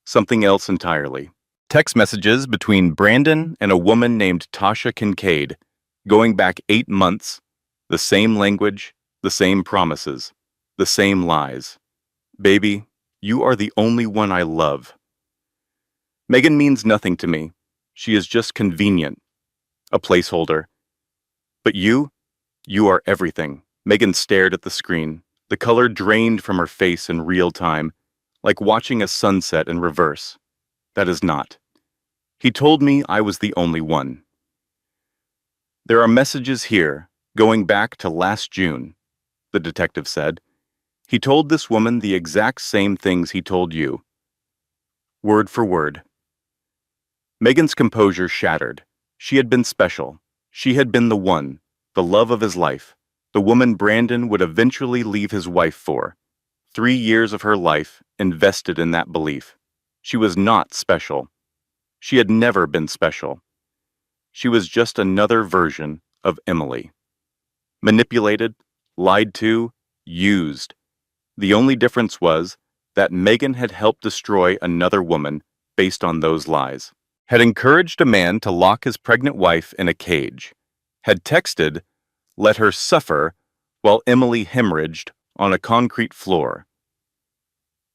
Something else entirely. Text messages between Brandon and a woman named Tasha Kincaid, going back 8 months, the same language, the same promises, the same lies. Baby, you are the only one I love. Megan means nothing to me. She is just convenient, a placeholder. But you are everything. Megan stared at the screen. The color drained from her face in real time, like watching a sunset in reverse. That is not. He told me I was the only one. There are messages here, going back to last June, the detective said. He told this woman the exact same things he told you. Word for word. Megan's composure shattered. She had been special. She had been the one, the love of his life, the woman Brandon would eventually leave his wife for. 3 years of her life invested in that belief. She was not special. She had never been special. She was just another version of Emily. Manipulated, lied to, used. The only difference was that Megan had helped destroy another woman based on those lies, had encouraged a man to lock his pregnant wife in a cage, had texted, "Let her suffer," while Emily hemorrhaged on a concrete floor.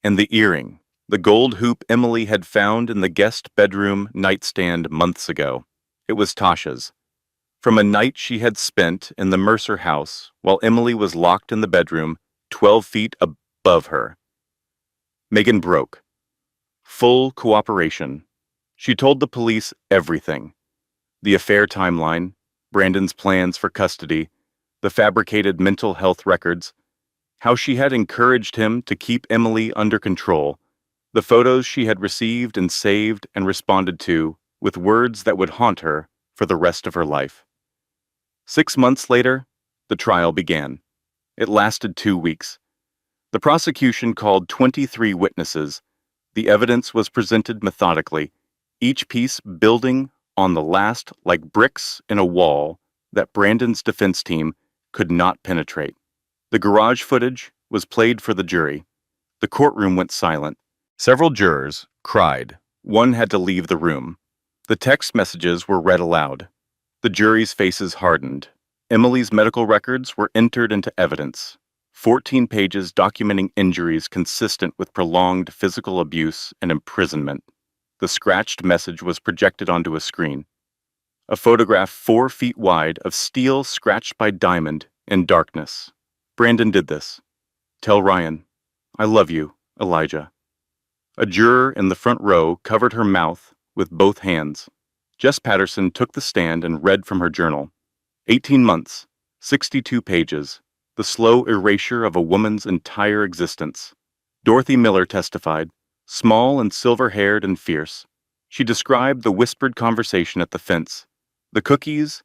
And the earring, the gold hoop Emily had found in the guest bedroom nightstand months ago. It was Tasha's. From a night she had spent in the Mercer house while Emily was locked in the bedroom 12 feet above her. Megan broke. Full cooperation. She told the police everything. The affair timeline, Brandon's plans for custody, the fabricated mental health records, how she had encouraged him to keep Emily under control, the photos she had received and saved and responded to with words that would haunt her for the rest of her life. 6 months later, the trial began. It lasted 2 weeks. The prosecution called 23 witnesses. The evidence was presented methodically, each piece building on the last like bricks in a wall that Brandon's defense team could not penetrate. The garage footage was played for the jury. The courtroom went silent. Several jurors cried. One had to leave the room. The text messages were read aloud. The jury's faces hardened. Emily's medical records were entered into evidence. 14 pages documenting injuries consistent with prolonged physical abuse and imprisonment. The scratched message was projected onto a screen. A photograph 4 feet wide of steel scratched by diamond in darkness. Brandon did this. Tell Ryan, I love you, Elijah. A juror in the front row covered her mouth with both hands. Jess Patterson took the stand and read from her journal. 18 months, 62 pages, the slow erasure of a woman's entire existence. Dorothy Miller testified, small and silver-haired and fierce. She described the whispered conversation at the fence, the cookies,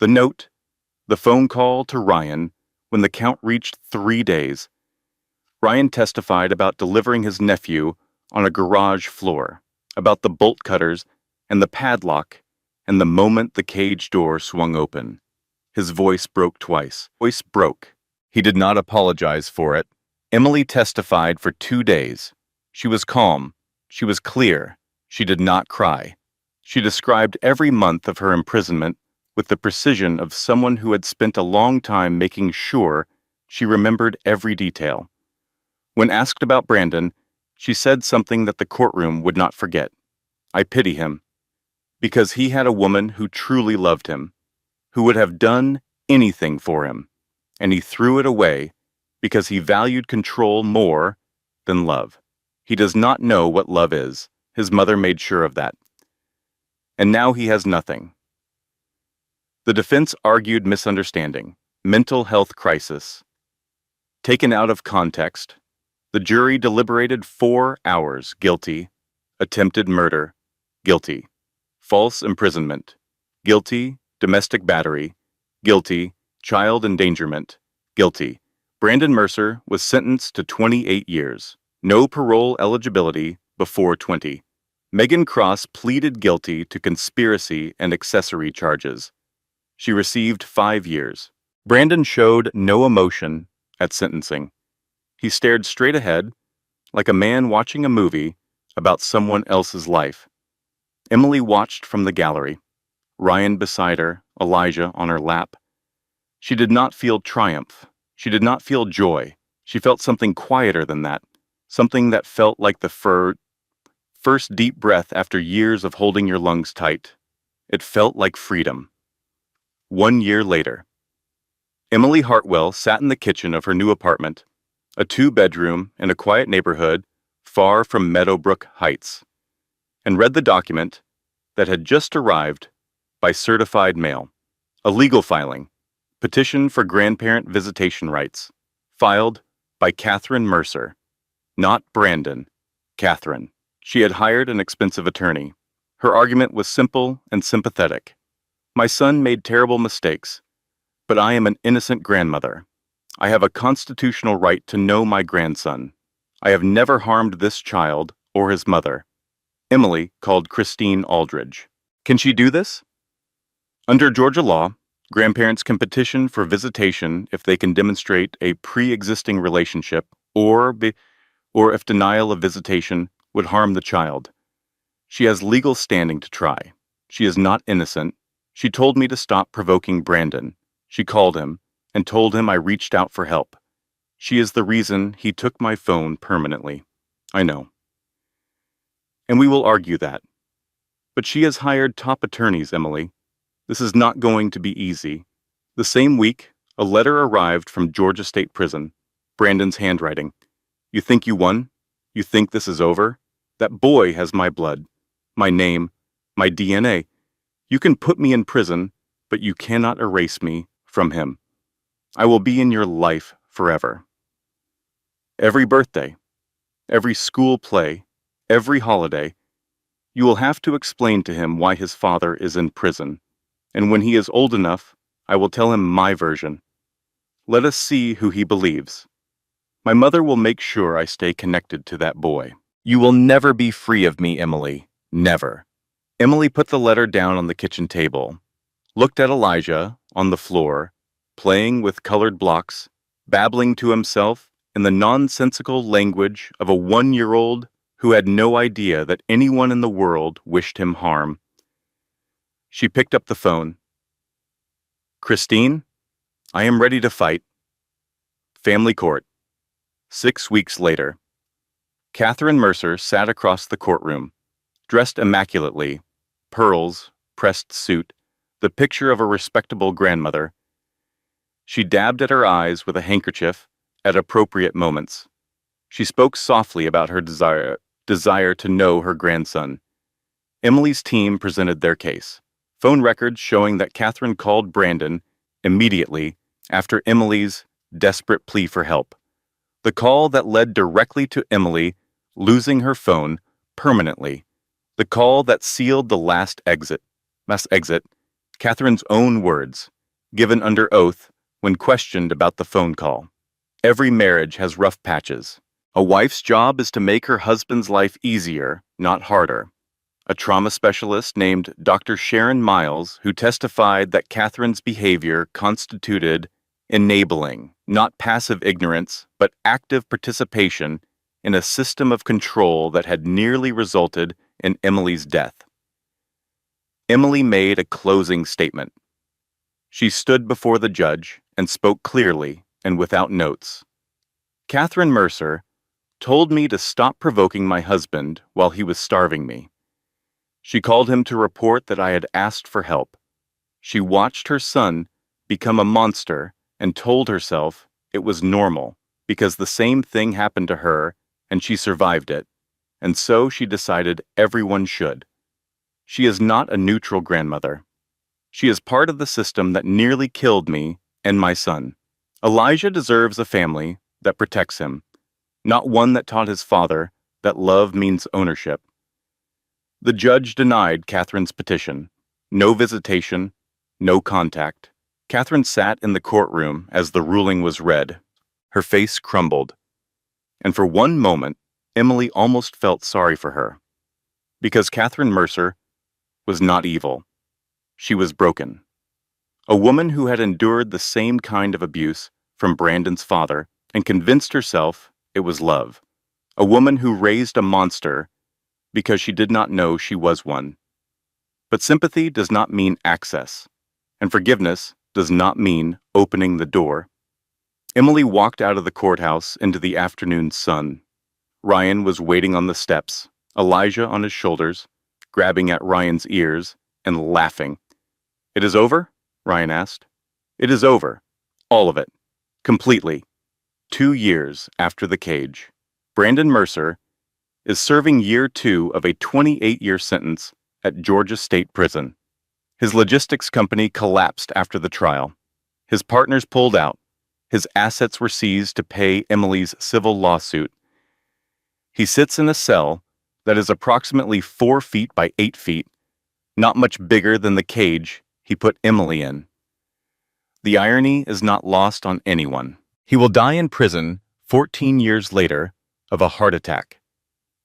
the note, the phone call to Ryan when the count reached 3 days. Ryan testified about delivering his nephew on a garage floor, about the bolt cutters and the padlock, and the moment the cage door swung open. His voice broke twice. Voice broke. He did not apologize for it. Emily testified for 2 days. She was calm. She was clear. She did not cry. She described every month of her imprisonment with the precision of someone who had spent a long time making sure she remembered every detail. When asked about Brandon, she said something that the courtroom would not forget. I pity him. because he had a woman who truly loved him, who would have done anything for him, and he threw it away because he valued control more than love. He does not know what love is. His mother made sure of that. And now he has nothing. The defense argued misunderstanding, mental health crisis. Taken out of context, the jury deliberated 4 hours. Guilty. Attempted murder. Guilty. False imprisonment. Guilty. Domestic battery. Guilty. Child endangerment. Guilty. Brandon Mercer was sentenced to 28 years. No parole eligibility before 20. Megan Cross pleaded guilty to conspiracy and accessory charges. She received 5 years. Brandon showed no emotion at sentencing. He stared straight ahead, like a man watching a movie about someone else's life. Emily watched from the gallery, Ryan beside her, Elijah on her lap. She did not feel triumph. She did not feel joy. She felt something quieter than that, something that felt like the first deep breath after years of holding your lungs tight. It felt like freedom. 1 year later, Emily Hartwell sat in the kitchen of her new apartment, a 2-bedroom in a quiet neighborhood far from Meadowbrook Heights, and read the document that had just arrived by certified mail. A legal filing, petition for grandparent visitation rights, filed by Catherine Mercer, not Brandon, Catherine. She had hired an expensive attorney. Her argument was simple and sympathetic. My son made terrible mistakes, but I am an innocent grandmother. I have a constitutional right to know my grandson. I have never harmed this child or his mother. Emily called Christine Aldridge. Can she do this? Under Georgia law, grandparents can petition for visitation if they can demonstrate a pre-existing relationship or if denial of visitation would harm the child. She has legal standing to try. She is not innocent. She told me to stop provoking Brandon. She called him and told him I reached out for help. She is the reason he took my phone permanently. I know. And we will argue that. But she has hired top attorneys, Emily. This is not going to be easy. The same week, a letter arrived from Georgia State Prison. Brandon's handwriting. You think you won? You think this is over? That boy has my blood, my name, my DNA. You can put me in prison, but you cannot erase me from him. I will be in your life forever. Every birthday, every school play, every holiday, you will have to explain to him why his father is in prison. And when he is old enough, I will tell him my version. Let us see who he believes. My mother will make sure I stay connected to that boy. You will never be free of me, Emily. Never. Emily put the letter down on the kitchen table, looked at Elijah on the floor, playing with colored blocks, babbling to himself in the nonsensical language of a 1-year-old who had no idea that anyone in the world wished him harm. She picked up the phone. Christine, I am ready to fight. Family court. 6 weeks later. Catherine Mercer sat across the courtroom, dressed immaculately, pearls, pressed suit, the picture of a respectable grandmother. She dabbed at her eyes with a handkerchief at appropriate moments. She spoke softly about her desire to know her grandson. Emily's team presented their case. Phone records showing that Catherine called Brandon immediately after Emily's desperate plea for help. The call that led directly to Emily losing her phone permanently. The call that sealed the last exit, Catherine's own words, given under oath when questioned about the phone call. Every marriage has rough patches. A wife's job is to make her husband's life easier, not harder. A trauma specialist named Dr. Sharon Miles, who testified that Catherine's behavior constituted enabling, not passive ignorance, but active participation in a system of control that had nearly resulted in Emily's death. Emily made a closing statement. She stood before the judge and spoke clearly and without notes. Catherine Mercer told me to stop provoking my husband while he was starving me. She called him to report that I had asked for help. She watched her son become a monster and told herself it was normal because the same thing happened to her and she survived it, and so she decided everyone should. She is not a neutral grandmother. She is part of the system that nearly killed me and my son. Elijah deserves a family that protects him, not one that taught his father that love means ownership. The judge denied Catherine's petition. No visitation, no contact. Catherine sat in the courtroom as the ruling was read. Her face crumbled. And for one moment, Emily almost felt sorry for her. Because Catherine Mercer was not evil. She was broken. A woman who had endured the same kind of abuse from Brandon's father and convinced herself it was love. A woman who raised a monster because she did not know she was one. But sympathy does not mean access, and forgiveness does not mean opening the door. Emily walked out of the courthouse into the afternoon sun. Ryan was waiting on the steps, Elijah on his shoulders, grabbing at Ryan's ears and laughing. "It is over?" Ryan asked. "It is over. All of it. Completely. 2 years after the cage. Brandon Mercer is serving year 2 of a 28-year sentence at Georgia State Prison. His logistics company collapsed after the trial. His partners pulled out. His assets were seized to pay Emily's civil lawsuit. He sits in a cell that is approximately 4 feet by 8 feet, not much bigger than the cage he put Emily in. The irony is not lost on anyone. He will die in prison 14 years later of a heart attack.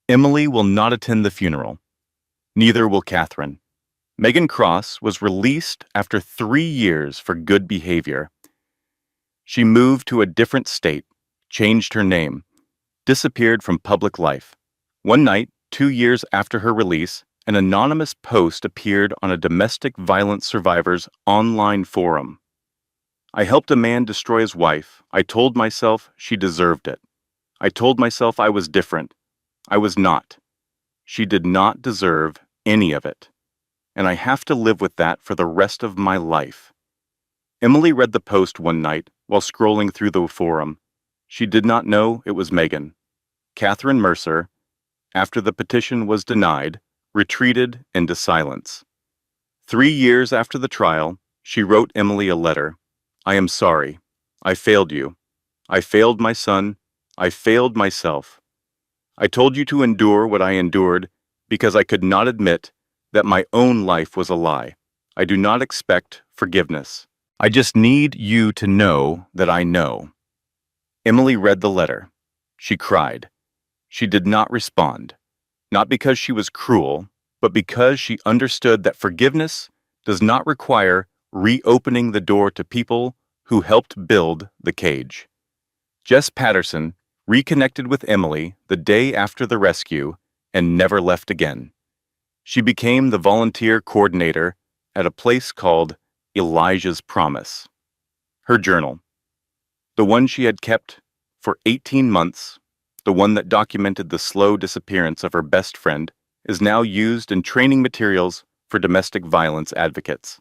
Emily will not attend the funeral. Neither will Catherine. Megan Cross was released after 3 years for good behavior. She moved to a different state, changed her name, disappeared from public life. One night, 2 years after her release, an anonymous post appeared on a domestic violence survivors online forum. "I helped a man destroy his wife. I told myself she deserved it. I told myself I was different. I was not. She did not deserve any of it. And I have to live with that for the rest of my life." Emily read the post one night while scrolling through the forum. She did not know it was Megan. Catherine Mercer, after the petition was denied, retreated into silence. 3 years after the trial, she wrote Emily a letter. "I am sorry. I failed you. I failed my son. I failed myself. I told you to endure what I endured because I could not admit that my own life was a lie. I do not expect forgiveness. I just need you to know that I know." Emily read the letter. She cried. She did not respond, not because she was cruel, but because she understood that forgiveness does not require reopening the door to people who helped build the cage. Jess Patterson reconnected with Emily the day after the rescue and never left again. She became the volunteer coordinator at a place called Elijah's Promise. Her journal, the one she had kept for 18 months, the one that documented the slow disappearance of her best friend, is now used in training materials for domestic violence advocates.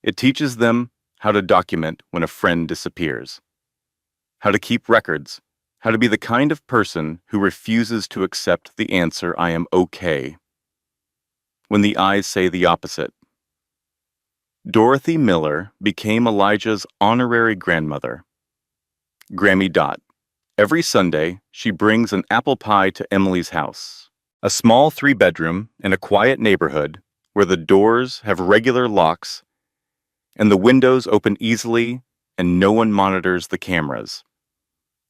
It teaches them how to document when a friend disappears, how to keep records, how to be the kind of person who refuses to accept the answer "I am okay" when the eyes say the opposite. Dorothy Miller became Elijah's honorary grandmother. Grammy Dot. Every Sunday, she brings an apple pie to Emily's house, a small 3-bedroom in a quiet neighborhood where the doors have regular locks and the windows open easily and no one monitors the cameras.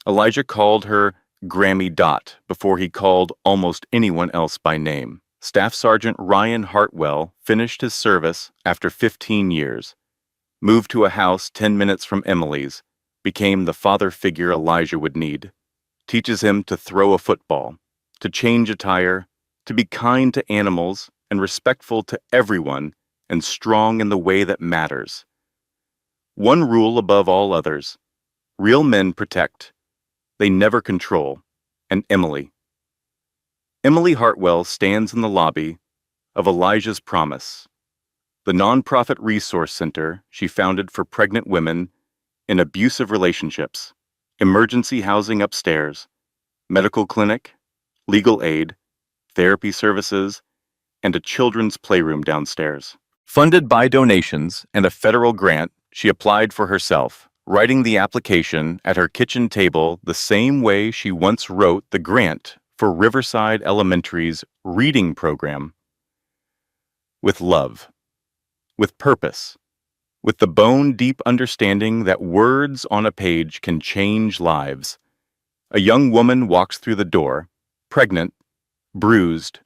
Elijah called her Grammy Dot before he called almost anyone else by name. Staff Sergeant Ryan Hartwell finished his service after 15 years, moved to a house 10 minutes from Emily's, became the father figure Elijah would need, teaches him to throw a football, to change a tire, to be kind to animals and respectful to everyone and strong in the way that matters. One rule above all others: real men protect. They never control. And Emily Hartwell stands in the lobby of Elijah's Promise, the nonprofit resource center she founded for pregnant women in abusive relationships, emergency housing upstairs, medical clinic, legal aid, therapy services, and a children's playroom downstairs. Funded by donations and a federal grant, she applied for herself, writing the application at her kitchen table the same way she once wrote the grant for Riverside Elementary's reading program. With love, with purpose, with the bone-deep understanding that words on a page can change lives, a young woman walks through the door, pregnant, bruised,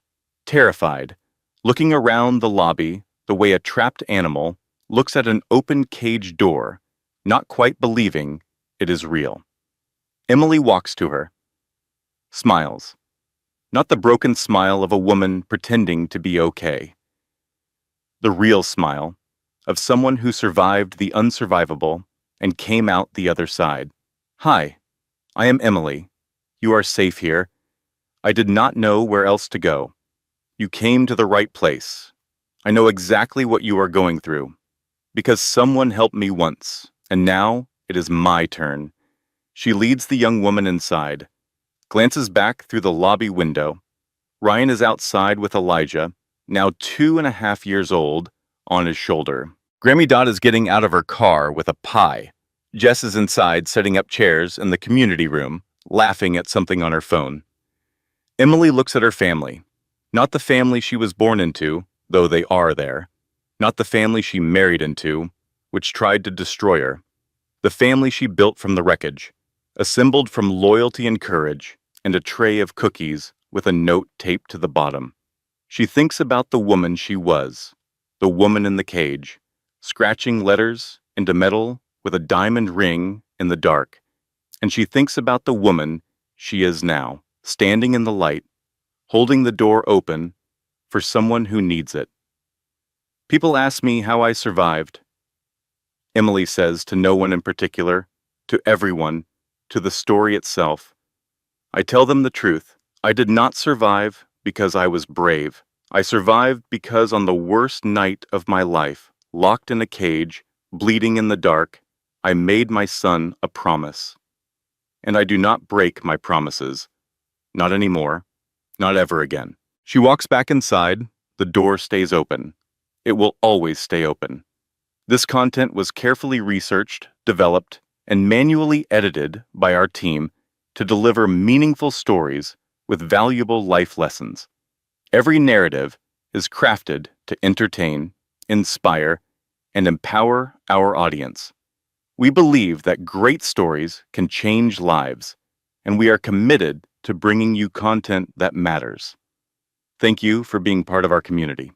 terrified, looking around the lobby the way a trapped animal looks at an open cage door, not quite believing it is real. Emily walks to her, smiles. Not the broken smile of a woman pretending to be okay. The real smile of someone who survived the unsurvivable and came out the other side. Hi, I am Emily. You are safe here. I did not know where else to go. You came to the right place. I know exactly what you are going through, because someone helped me once, and now it is my turn. She leads the young woman inside, glances back through the lobby window. Ryan is outside with Elijah, now 2.5 years old, on his shoulder. Grammy Dot is getting out of her car with a pie. Jess is inside setting up chairs in the community room, laughing at something on her phone. Emily looks at her family. Not the family she was born into, though they are there. Not the family she married into, which tried to destroy her. The family she built from the wreckage, assembled from loyalty and courage, and a tray of cookies with a note taped to the bottom. She thinks about the woman she was, the woman in the cage, scratching letters into metal with a diamond ring in the dark. And she thinks about the woman she is now, standing in the light, holding the door open for someone who needs it. People ask me how I survived. Emily says to no one in particular, to everyone, to the story itself. I tell them the truth. I did not survive because I was brave. I survived because on the worst night of my life, locked in a cage, bleeding in the dark, I made my son a promise. And I do not break my promises. Not anymore. Not ever again. She walks back inside. The door stays open. It will always stay open. This content was carefully researched, developed, and manually edited by our team to deliver meaningful stories with valuable life lessons. Every narrative is crafted to entertain, inspire, and empower our audience. We believe that great stories can change lives, and we are committed to bringing you content that matters. Thank you for being part of our community.